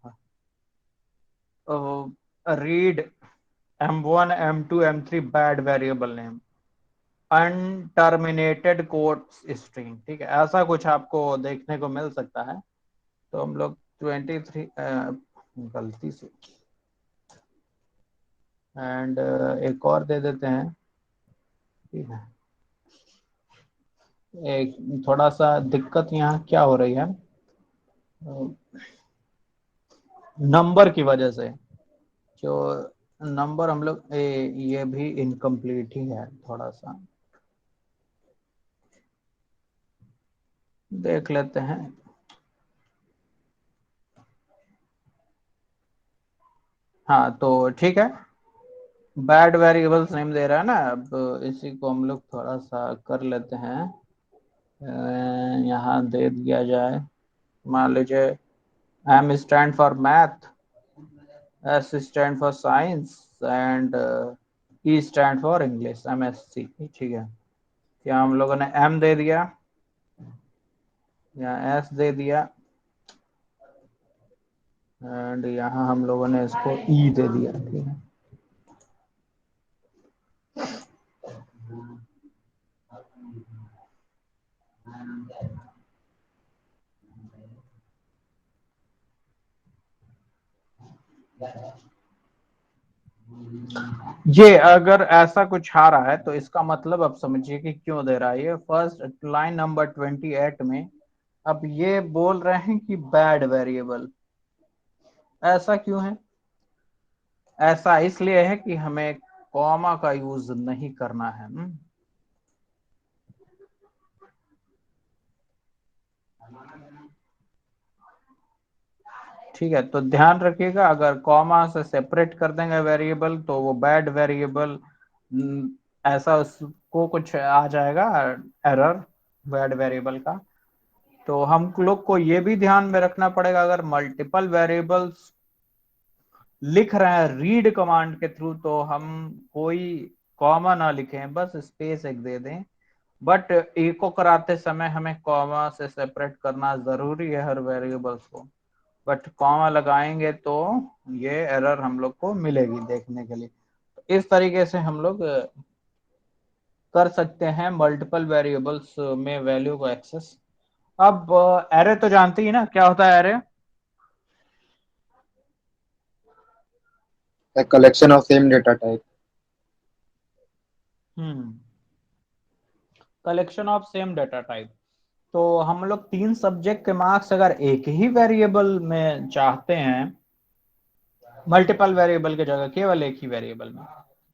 read M1 M2 M3 bad variable name, unterminated quotes string, ठीक है, ऐसा कुछ आपको देखने को मिल सकता है। तो हम लोग 23 गलती से, एंड एक और दे देते हैं, ठीक है। एक थोड़ा सा दिक्कत यहाँ क्या हो रही है, नंबर की वजह से, जो नंबर हम लोग ये भी इनकम्प्लीट ही है, थोड़ा सा देख लेते हैं। हाँ तो ठीक है, बैड वेरिएबल्स नेम दे रहा है ना, अब इसी को हम लोग थोड़ा सा कर लेते हैं। यहाँ दे दिया जाए, मान लीजिए M stand for math, S stand for science, and E stand for English, MSc, ठीक है। क्या हम लोगों ने M दे दिया, यहाँ एस दे दिया एंड यहाँ हम लोगों ने इसको ई दे दिया। ठीक है, ये अगर ऐसा कुछ आ रहा है तो इसका मतलब अब समझिए कि क्यों दे रहा है। ये फर्स्ट लाइन नंबर 28 में अब ये बोल रहे हैं कि बैड वेरिएबल। ऐसा क्यों है? ऐसा इसलिए है कि हमें कॉमा का यूज नहीं करना है। ठीक है, तो ध्यान रखिएगा, अगर कॉमा से सेपरेट कर देंगे वेरिएबल तो वो बैड वेरिएबल, ऐसा उसको कुछ आ जाएगा एरर बैड वेरिएबल का। तो हम लोग को ये भी ध्यान में रखना पड़ेगा, अगर मल्टीपल वेरिएबल्स लिख रहे हैं रीड कमांड के थ्रू तो हम कोई कॉमा ना लिखें, बस स्पेस एक दे दें। बट इको कराते समय हमें कॉमा से सेपरेट करना जरूरी है हर वेरिएबल्स को। बट कॉमा लगाएंगे तो ये एरर हम लोग को मिलेगी देखने के लिए। तो इस तरीके से हम लोग कर सकते हैं मल्टीपल वेरिएबल्स में वैल्यू को एक्सेस। अब एरे तो जानते ही ना क्या होता है array? A collection of same data type. Collection of same data type. तो हम लोग 3 सब्जेक्ट के मार्क्स अगर एक ही वेरिएबल में चाहते हैं, मल्टीपल वेरिएबल की जगह केवल एक ही वेरिएबल में,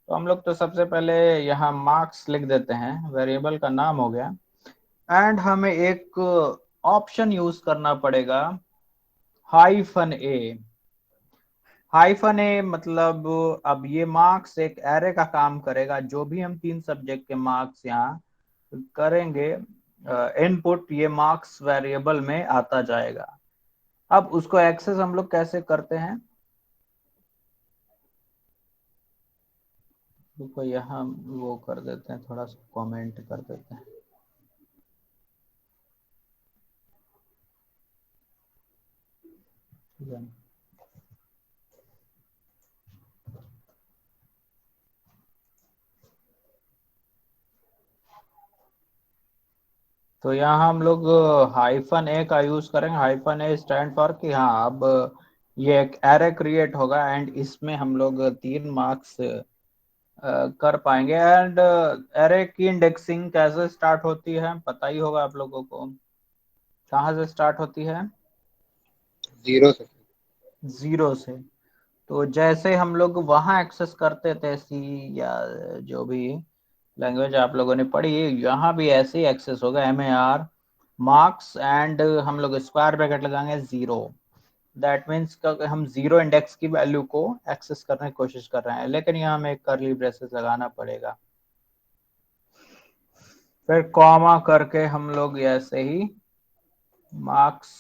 तो हम लोग तो सबसे पहले यहाँ मार्क्स लिख देते हैं, वेरिएबल का नाम हो गया। एंड हमें एक ऑप्शन यूज करना पड़ेगा, हाइफन ए। हाइफन ए मतलब अब ये मार्क्स एक एरे का काम करेगा, जो भी हम 3 सब्जेक्ट के मार्क्स यहाँ करेंगे इनपुट, ये मार्क्स वेरिएबल में आता जाएगा। अब उसको एक्सेस हम लोग कैसे करते हैं, तो यहाँ वो कर देते हैं, थोड़ा सा कमेंट कर देते हैं। ठीक है, तो यहाँ हम लोग हाइफन ए का यूज करेंगे। हाइफन ए स्टैंड फॉर कि हाँ अब ये एक एरे क्रिएट होगा एंड इसमें हम लोग 3 मार्क्स कर पाएंगे। एंड एरे की इंडेक्सिंग कैसे स्टार्ट होती है पता ही होगा आप लोगों को, कहाँ से स्टार्ट होती है? 0 से। 0 से। तो जैसे हम लोग वहां एक्सेस करते थे सी या जो भी लैंग्वेज आप लोगों ने पढ़ी, यहाँ भी ऐसे ही एक्सेस होगा, MAR मार्क्स एंड हम लोग स्क्वायर ब्रैकेट लगाएंगे 0। दैट मीन्स हम 0 इंडेक्स की वैल्यू को एक्सेस करने की कोशिश कर रहे हैं, लेकिन यहाँ हमें कर्ली ब्रेसेस लगाना पड़ेगा। फिर कॉमा करके हम लोग ऐसे ही मार्क्स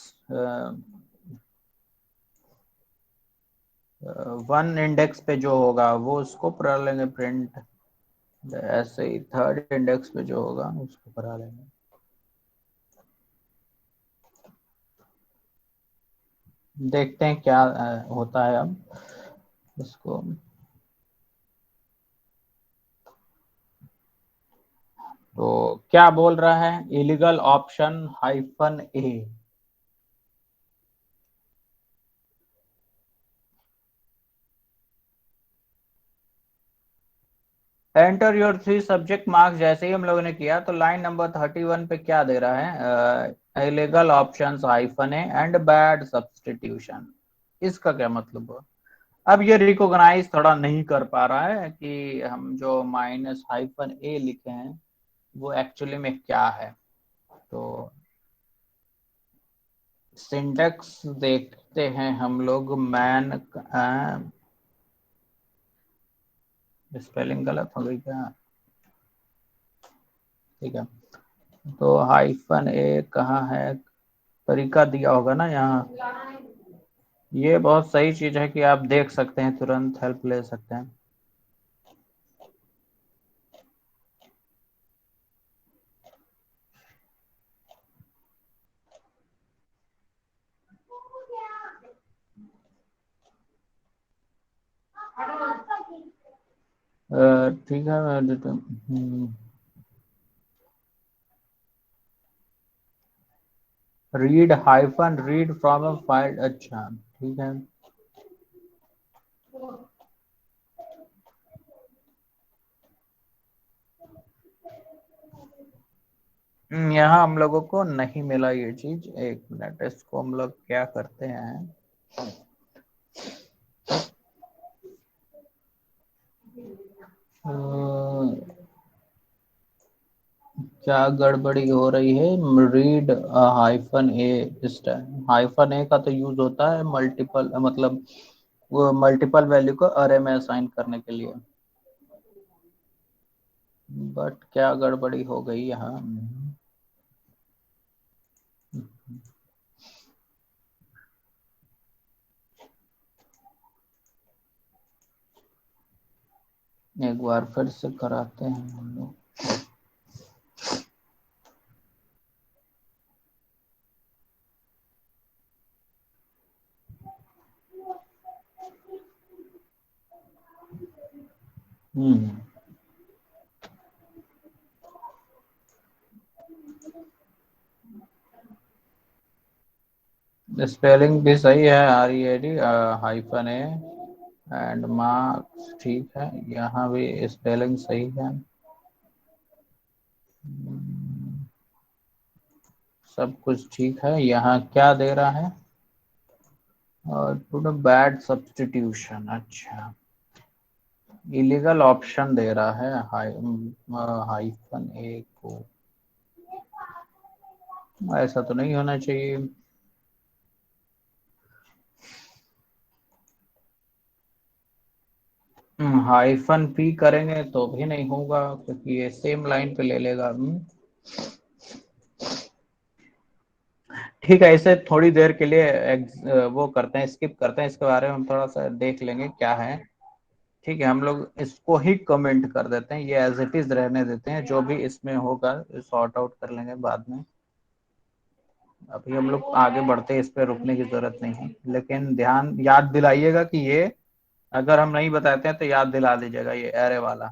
1 इंडेक्स पे जो होगा वो उसको करा लेंगे प्रिंट, ऐसे ही 3rd इंडेक्स पे जो होगा उसको करा लेंगे। देखते हैं क्या होता है अब इसको। तो क्या बोल रहा है, illegal option hyphen A. Enter your 3 subject marks जैसे ही हम लोगों ने किया तो लाइन नंबर 31 पे क्या दे रहा है, illegal options hyphen A and bad substitution. इसका क्या मतलब हुआ? अब ये रिकॉग्नाइज थोड़ा नहीं कर पा रहा है कि हम जो माइनस हाइफन ए लिखे हैं वो एक्चुअली में क्या है। तो सिंटेक्स देखते हैं हम लोग। मैन स्पेलिंग गलत हो गई क्या? ठीक है, तो हाइफन ए कहाँ है, तरीका दिया होगा ना यहाँ। ये बहुत सही चीज है कि आप देख सकते हैं, तुरंत हेल्प ले सकते हैं। ठीक है read hyphen read from a file, अच्छा ठीक है। यहाँ हम लोगों को नहीं मिला ये चीज, एक मिनट, इसको हम लोग क्या करते हैं, क्या गड़बड़ी हो रही है। रीड हाइफन ए, इस टाइम हाइफन ए का तो यूज होता है मल्टीपल, मतलब वो मल्टीपल वैल्यू को अरे में असाइन करने के लिए, बट क्या गड़बड़ी हो गई यहाँ। एक बार फिर से कराते हैं हम लोग। स्पेलिंग भी सही है, READ hyphen A and marks, ठीक है, यहाँ भी स्पेलिंग सही है। सब कुछ ठीक है। यहाँ क्या दे रहा है, और बैड सब्स्टिट्यूशन, अच्छा इलीगल ऑप्शन दे रहा है हाइफन ए को, ऐसा तो नहीं होना चाहिए। हाइफन पी करेंगे तो भी नहीं होगा, क्योंकि ये सेम लाइन पे ले लेगा। ठीक है, इसे थोड़ी देर के लिए वो करते हैं, स्किप करते हैं, इसके बारे में हम थोड़ा सा देख लेंगे क्या है। ठीक है, हम लोग इसको ही कमेंट कर देते हैं, ये एज इट इज रहने देते हैं, जो भी इसमें होगा सॉर्ट आउट कर लेंगे बाद में। अभी हम लोग आगे बढ़ते हैं, इस पे रुकने की जरूरत नहीं है, लेकिन ध्यान याद दिलाइएगा कि ये अगर हम नहीं बताते हैं तो याद दिला दीजिएगा ये एरे वाला।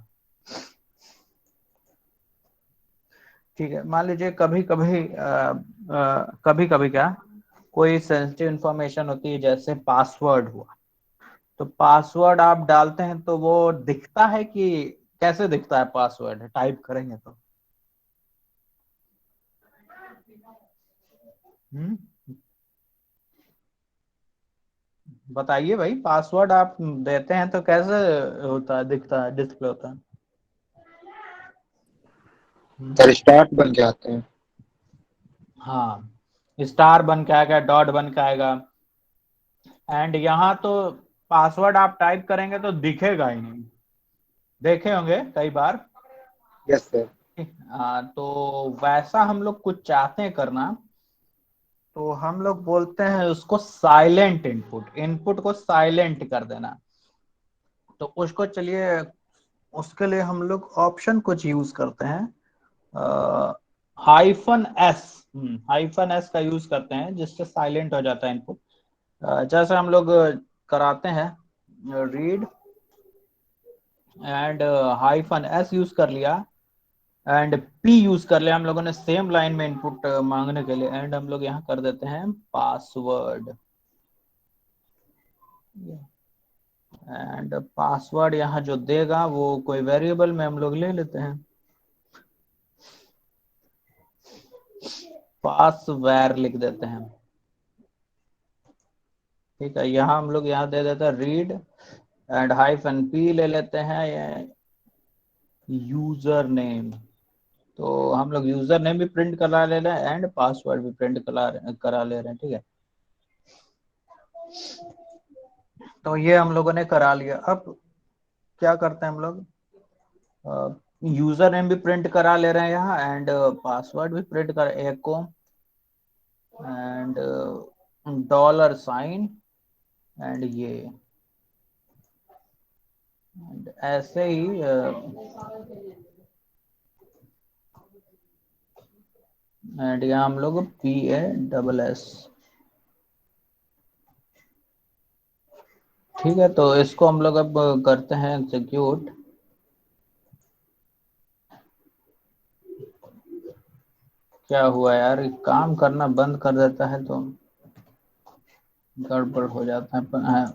ठीक है, मान लीजिए कभी कभी कभी कभी क्या कोई सेंसिटिव इंफॉर्मेशन होती है, जैसे पासवर्ड हुआ, तो पासवर्ड आप डालते हैं तो वो दिखता है कि कैसे दिखता है, पासवर्ड टाइप करेंगे तो हम्म बताइए भाई, पासवर्ड आप देते हैं तो कैसे होता है, दिखता है, डिस्प्ले होता है। सर स्टार्ट बन के आते हैं। हाँ, स्टार बन के आएगा, डॉट बन के आएगा, एंड यहाँ तो पासवर्ड आप टाइप करेंगे तो दिखेगा ही नहीं, देखे होंगे कई बार। Yes sir. हाँ, तो वैसा हम लोग कुछ चाहते हैं करना, तो हम लोग बोलते हैं उसको साइलेंट इनपुट, इनपुट को साइलेंट कर देना। तो उसको चलिए, उसके लिए हम लोग ऑप्शन कुछ यूज करते हैं, हाइफन एस, हाइफन एस का यूज करते हैं, जिससे साइलेंट हो जाता है इनपुट। जैसे हम लोग कराते हैं read and hyphen S use कर लिया, एंड पी यूज कर लिया हम लोगों ने सेम लाइन में इनपुट मांगने के लिए, एंड हम लोग यहाँ कर देते हैं पासवर्ड, एंड पासवर्ड यहाँ जो देगा वो कोई वेरिएबल में हम लोग ले लेते हैं, पासवर्ड लिख देते हैं। ठीक है, यहाँ हम लोग यहाँ दे देते हैं रीड एंड हाइफन पी ले लेते हैं यूजर नेम, तो हम लोग यूजर नेम भी प्रिंट करा ले रहे हैं एंड पासवर्ड भी प्रिंट करा ले रहे हैं। ठीक है, तो ये हम लोगों ने करा लिया। अब क्या करते हैं हम लोग, यूजर नेम भी प्रिंट करा ले रहे हैं यहाँ, एंड पासवर्ड भी प्रिंट कर, echo and dollar sign, and ये and ऐसे ही एंड यहाँ हम लोग PASS। ठीक है, तो इसको हम लोग अब करते हैं एग्जीक्यूट, क्या हुआ यार, काम करना बंद कर देता है तो गड़बड़ हो जाता है हाँ।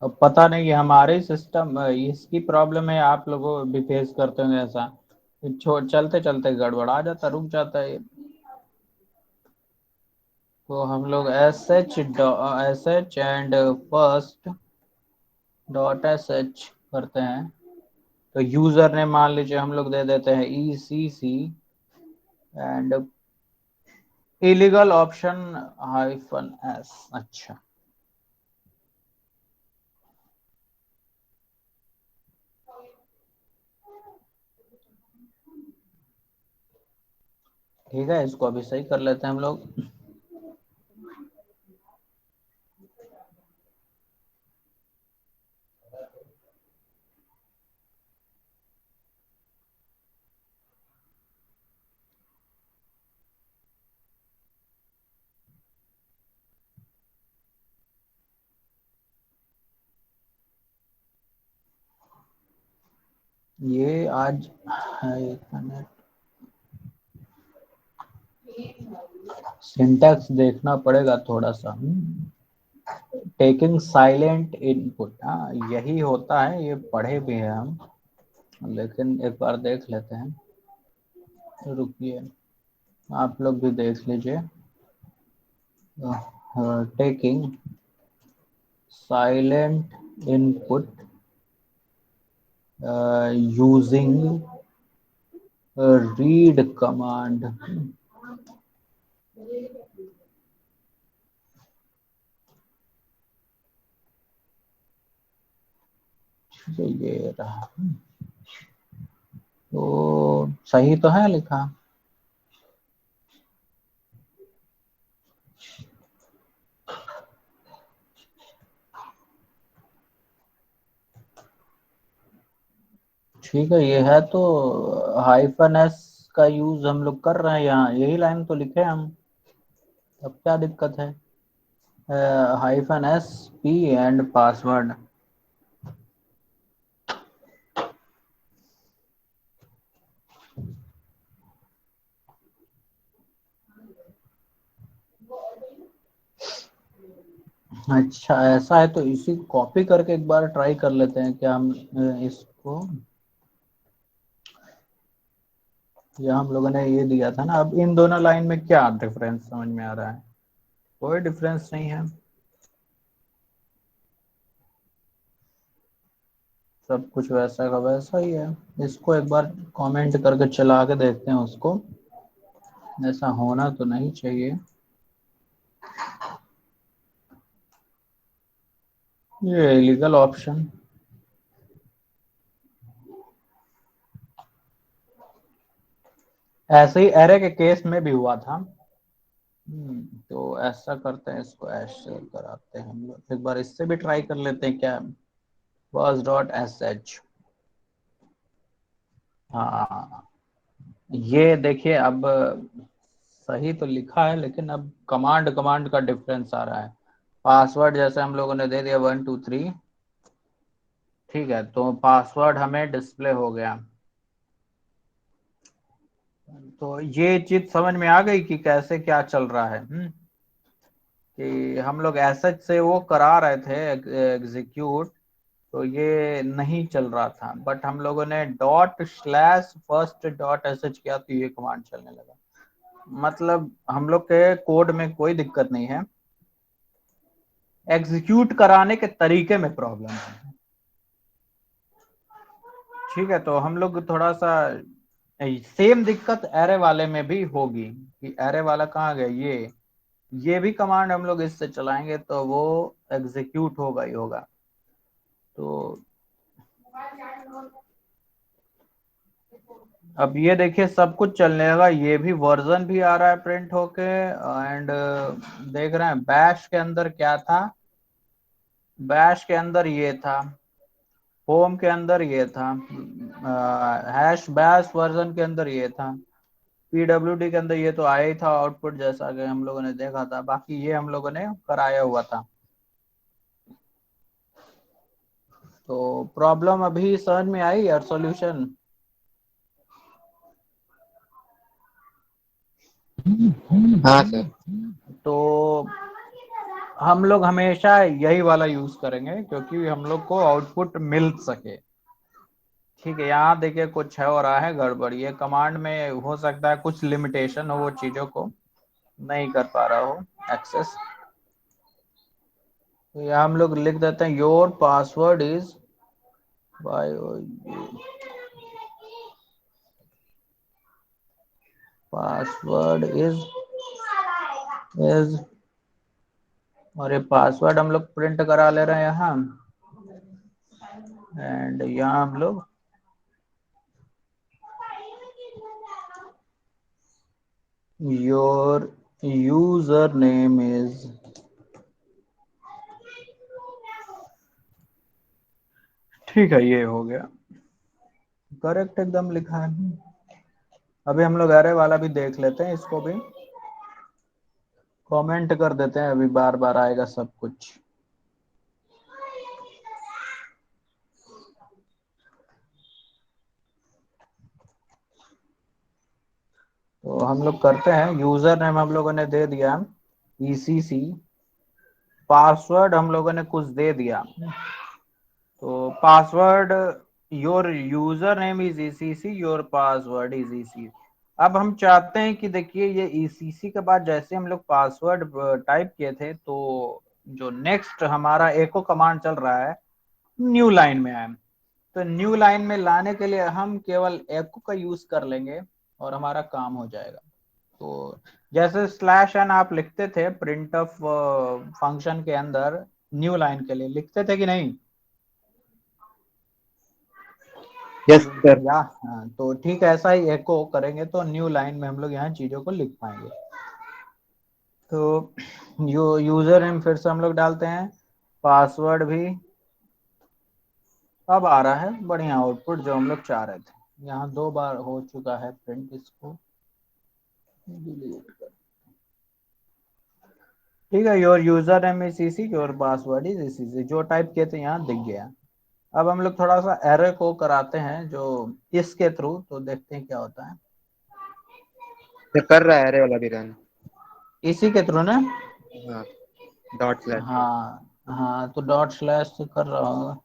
अब पता नहीं ये हमारे सिस्टम इसकी प्रॉब्लम है, आप लोगों भी फेस करते होंगे ऐसा, चलते चलते गड़बड़ा जाता, रुक जाता है। तो हम लोग S H and first dot S H करते हैं, तो यूजर ने मान लीजिए हम लोग दे देते हैं ECC and illegal option -S। अच्छा ठीक है, इसको अभी सही कर लेते हैं हम लोग। ये आज सिंटैक्स देखना पड़ेगा थोड़ा सा। टेकिंग साइलेंट इनपुट, हाँ यही होता है, ये पढ़े भी हैं हम, लेकिन एक बार देख लेते हैं। रुकिए, आप लोग भी देख लीजिए। Taking silent input using read command. ये रहा, तो सही तो है लिखा। ठीक है, ये है तो -S का यूज हम लोग कर रहे हैं यहाँ, यही लाइन तो लिखे हम, अब क्या दिक्कत है। -SP and password. अच्छा ऐसा है, तो इसी कॉपी करके एक बार ट्राई कर लेते हैं क्या हम इसको। या हम लोगों ने ये दिया था ना, अब इन दोनों लाइन में क्या डिफरेंस समझ में आ रहा है? कोई डिफरेंस नहीं है, सब कुछ वैसा का वैसा ही है। इसको एक बार कमेंट करके चला के देखते हैं उसको, ऐसा होना तो नहीं चाहिए। ये इलीगल ऑप्शन, ऐसे ही एरे के केस में भी हुआ था। तो ऐसा करते हैं, इसको ऐसे कराते हैं हम लोग, एक बार इससे भी ट्राई कर लेते हैं क्या। बस डॉट एस एच, हाँ ये देखिए, अब सही तो लिखा है, लेकिन अब कमांड कमांड का डिफरेंस आ रहा है। पासवर्ड जैसे हम लोगों ने दे दिया 1 2 3, ठीक है, तो पासवर्ड हमें डिस्प्ले हो गया। तो ये चीज समझ में आ गई कि कैसे क्या चल रहा है। कि हम लोग एसएच से वो करा रहे थे एग्जीक्यूट, तो ये नहीं चल रहा था, बट हम लोगों ने ./first.sh किया तो ये कमांड चलने लगा। मतलब हम लोग के कोड में कोई दिक्कत नहीं है, एग्जीक्यूट कराने के तरीके में प्रॉब्लम है। ठीक है, तो हम लोग थोड़ा सा सेम दिक्कत एरे वाले में भी होगी, कि एरे वाला कहाँ गया, ये भी कमांड हम लोग इससे चलाएंगे तो वो एग्जीक्यूट होगा ही होगा। तो अब ये देखिए सब कुछ चलने लगा, ये भी वर्जन भी आ रहा है प्रिंट होके, एंड देख रहे हैं बैश के अंदर क्या था, बैश के अंदर ये था, होम के अंदर ये था, हैश बैश वर्जन के अंदर ये था। पीडब्ल्यूडी के अंदर ये तो आया ही था आउटपुट, जैसा कि हम लोगों ने देखा था, बाकी ये हम लोगों ने कराया हुआ था। तो प्रॉब्लम अभी समझ में आई और सॉल्यूशन? हाँ सर। तो हम लोग हमेशा यही वाला यूज करेंगे क्योंकि हम लोग को आउटपुट मिल सके। ठीक है, यहाँ देखिए कुछ है हो रहा है गड़बड़, ये कमांड में हो सकता है कुछ लिमिटेशन हो, वो चीजों को नहीं कर पा रहा हो एक्सेस। तो यहाँ हम लोग लिख देते हैं your password is password is और ये पासवर्ड हम लोग प्रिंट करा ले रहे हैं यहाँ, एंड यहाँ हम लोग योर यूजर नेम इज, ठीक है ये हो गया करेक्ट एकदम लिखा है। अभी हम लोग अरे वाला भी देख लेते हैं, इसको भी कमेंट कर देते हैं, अभी बार बार आएगा सब कुछ। तो हम लोग करते हैं, यूजर नेम हम लोगों ने दे दिया ECC, पासवर्ड हम लोगों ने कुछ दे दिया, तो password your user name is ECC, your password is ECC। अब हम चाहते हैं कि देखिए ये ECC के बाद जैसे हम लोग पासवर्ड टाइप किए थे, तो जो नेक्स्ट हमारा एको कमांड चल रहा है न्यू लाइन में आए, तो न्यू लाइन में लाने के लिए हम केवल एको का यूज कर लेंगे और हमारा काम हो जाएगा। तो जैसे /n आप लिखते थे प्रिंट ऑफ फंक्शन के अंदर न्यू लाइन के लिए, लिखते थे कि नहीं? Yes sir. या हाँ, तो ठीक है ऐसा ही एको करेंगे तो न्यू लाइन में हम लोग यहाँ चीजों को लिख पाएंगे। तो यूजर नेम फिर से हम लोग डालते हैं, पासवर्ड भी अब आ रहा है बढ़िया आउटपुट जो हम लोग चाह रहे थे। यहाँ 2 बार हो चुका है प्रिंट, इसको डिलीट कर। ठीक है, your user name is ECC, your password is ECC, जो टाइप किए थे यहाँ दिख गया। अब हम लोग थोड़ा सा एरर को कराते हैं जो इसके थ्रू, तो देखते हैं क्या होता है। ये कर रहा है अरे वाला भी रन। इसी के थ्रू ना? हाँ, डॉट स्लैश से। हाँ हाँ, तो डॉट स्लैश से कर रहा होगा।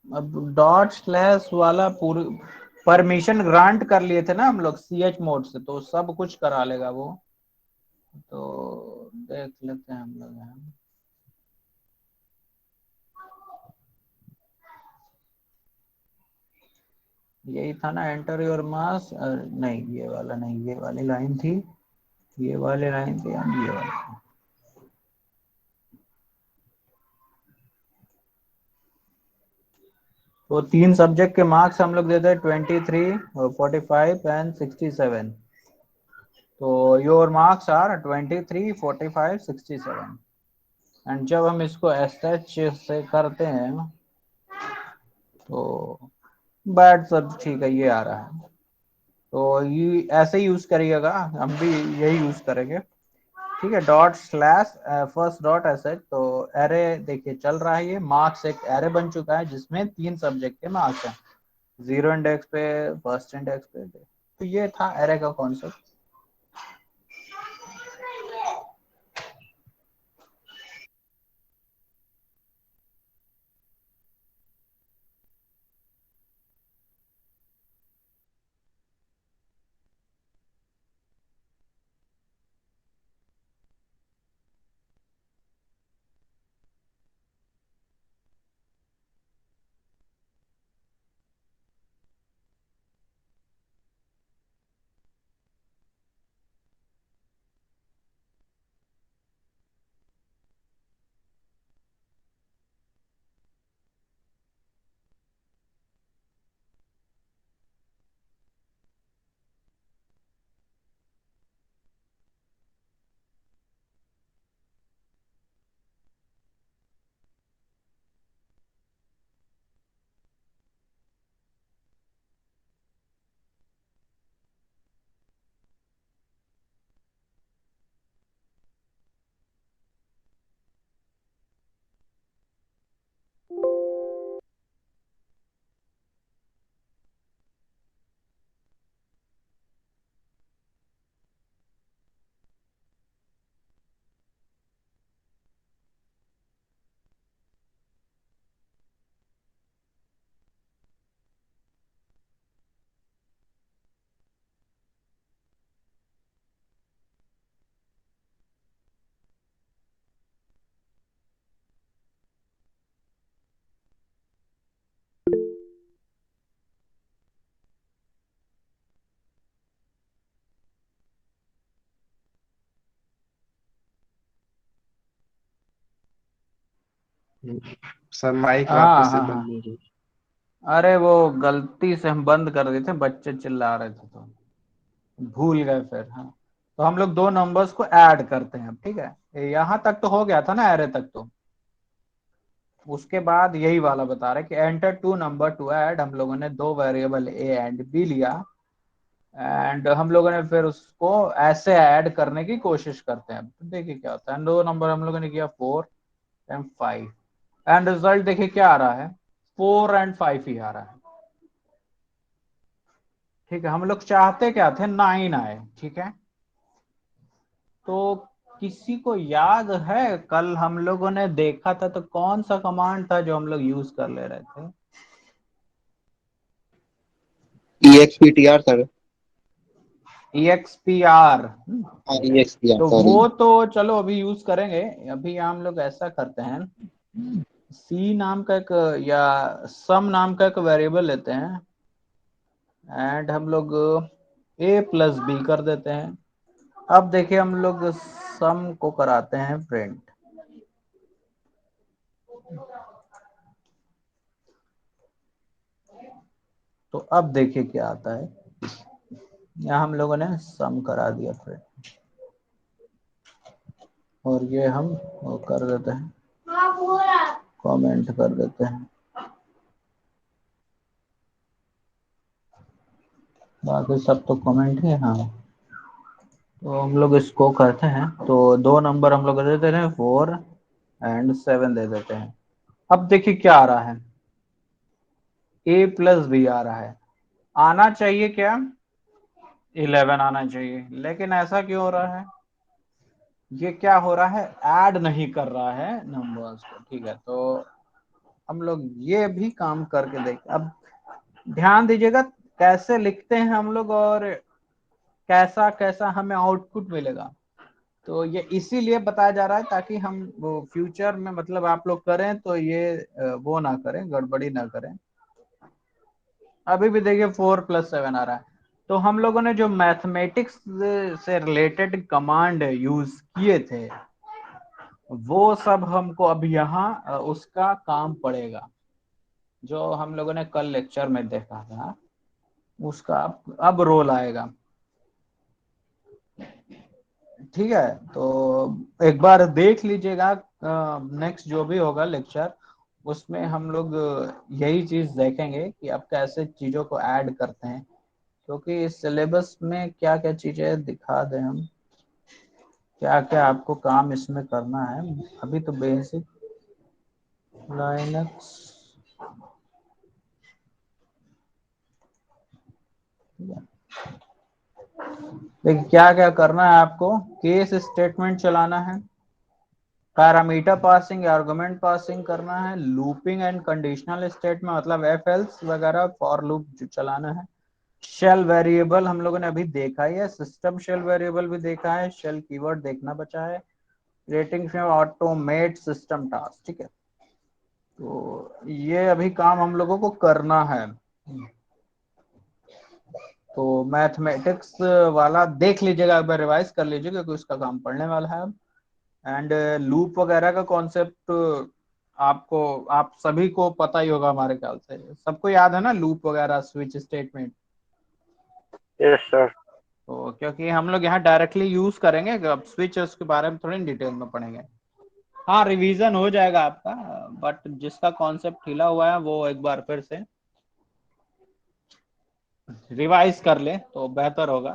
अब डॉट स्लैश वाला पूरी परमिशन ग्रांट कर लिए थे ना हम लोग CH मोड से, तो सब कुछ करा लेगा वो। तो देख लेते हैं हम लोग यहाँ। यही था ना एंटर योर मास, नहीं ये वाला नहीं, ये वाली लाइन थी, ये वाली लाइन थी, हम ये वाली। तो 3 सब्जेक्ट के मार्क्स हम लोग देते हैं 23 और 45 एंड 67। तो योर मार्क्स आर 23, 45, 67। एंड जब हम इसको SH से करते हैं तो बैड सब ठीक है, ये आ रहा है। तो ये ऐसे ही यूज करिएगा, हम भी यही यूज करेंगे। ठीक है, dot slash first dot SH, तो एरे देखिए चल रहा है, ये मार्क्स एक एरे बन चुका है जिसमें 3 सब्जेक्ट के मार्क्स हैं, 0 इंडेक्स पे, फर्स्ट इंडेक्स पे। तो ये था एरे का कॉन्सेप्ट। सर माइक हाँ वापस से हाँ बंद हाँ। हो रही। अरे वो गलती से हम बंद कर दिए थे, बच्चे चिल्ला रहे थे तो भूल गए फिर। हाँ, तो हम लोग दो नंबर्स को ऐड करते हैं, ठीक है। यहाँ तक तो हो गया था ना, एरे तक तो। उसके बाद यही वाला बता रहे कि enter two number to add. हम लोगों ने दो वेरिएबल ए एंड बी लिया, एंड हम लोगों ने फिर उसको ऐसे ऐड करने की कोशिश करते हैं। तो देखिए क्या होता है। दो नंबर हम लोगों ने किया 4 एंड 5, एंड रिजल्ट देखिए क्या आ रहा है, 4 एंड 5 ही आ रहा है। ठीक है, हम लोग चाहते क्या थे, 9 आए, ठीक है। तो किसी को याद है कल हम लोगों ने देखा था तो कौन सा कमांड था जो हम लोग यूज कर ले रहे थे? EXPTR sir. EXPR। हाँ EXPR तो सॉरी। वो तो चलो अभी यूज करेंगे। अभी हम लोग ऐसा करते हैं, सी नाम का एक या सम नाम का एक वेरिएबल लेते हैं, एंड हम लोग a प्लस बी कर देते हैं। अब देखिए हम लोग सम को कराते हैं प्रिंट। तो अब देखिए क्या आता है, यहाँ हम लोगों ने सम करा दिया प्रिंट, और ये हम वो कर देते हैं, कमेंट कर देते हैं। बाकी सब तो कमेंट है। हाँ, तो हम लोग इसको करते हैं, तो दो नंबर हम लोग दे देते हैं, 4 एंड 7 दे देते हैं। अब देखिए क्या आ रहा है, a प्लस बी आ रहा है। आना चाहिए क्या, 11 आना चाहिए, लेकिन ऐसा क्यों हो रहा है? ये क्या हो रहा है, ऐड नहीं कर रहा है नंबर्स को, ठीक है। तो हम लोग ये भी काम करके देखें। अब ध्यान दीजिएगा कैसे लिखते हैं हम लोग, और कैसा कैसा हमें आउटपुट मिलेगा। तो ये इसीलिए बताया जा रहा है ताकि हम वो फ्यूचर में मतलब आप लोग करें तो ये वो ना करें, गड़बड़ी ना करें। अभी भी देखिए 4 + 7 आ रहा है। तो हम लोगों ने जो मैथमेटिक्स से रिलेटेड कमांड यूज किए थे, वो सब हमको अब यहाँ उसका काम पड़ेगा, जो हम लोगों ने कल लेक्चर में देखा था उसका अब रोल आएगा। ठीक है, तो एक बार देख लीजिएगा, नेक्स्ट जो भी होगा लेक्चर उसमें हम लोग यही चीज देखेंगे कि अब कैसे चीजों को ऐड करते हैं, क्योंकि इस सिलेबस में क्या क्या चीजें दिखा दें हम, क्या क्या आपको काम इसमें करना है। अभी तो बेसिक लाइनक्स, देखिए क्या क्या करना है आपको, केस स्टेटमेंट चलाना है, पैरामीटर पासिंग, आर्गुमेंट पासिंग करना है, लूपिंग एंड कंडीशनल स्टेटमेंट मतलब एफ एल्स वगैरह, फॉर लूप जो चलाना है। शेल वेरिएबल हम लोगों ने अभी देखा ही है, सिस्टम शेल वेरिएबल भी देखा है, शेल कीवर्ड देखना बचा है, rating frame, automate system task. ठीक है, तो ये अभी काम हम लोगों को करना है। तो मैथमेटिक्स वाला देख लीजिएगा, एक बार रिवाइज कर लीजिएगा क्योंकि उसका काम पढ़ने वाला है अब। एंड लूप वगैरह का कॉन्सेप्ट आपको, आप सभी को पता ही होगा, हमारे ख्याल से सबको याद है ना लूप वगैरह, स्विच स्टेटमेंट। Yes sir. तो क्योंकि हम लोग यहाँ डायरेक्टली यूज करेंगे, अब स्विच उसके बारे में थोड़ी डिटेल में पढ़ेंगे। हाँ, रिवीजन हो जाएगा आपका, बट जिसका कॉन्सेप्ट हिला हुआ है वो एक बार फिर से रिवाइज कर ले तो बेहतर होगा।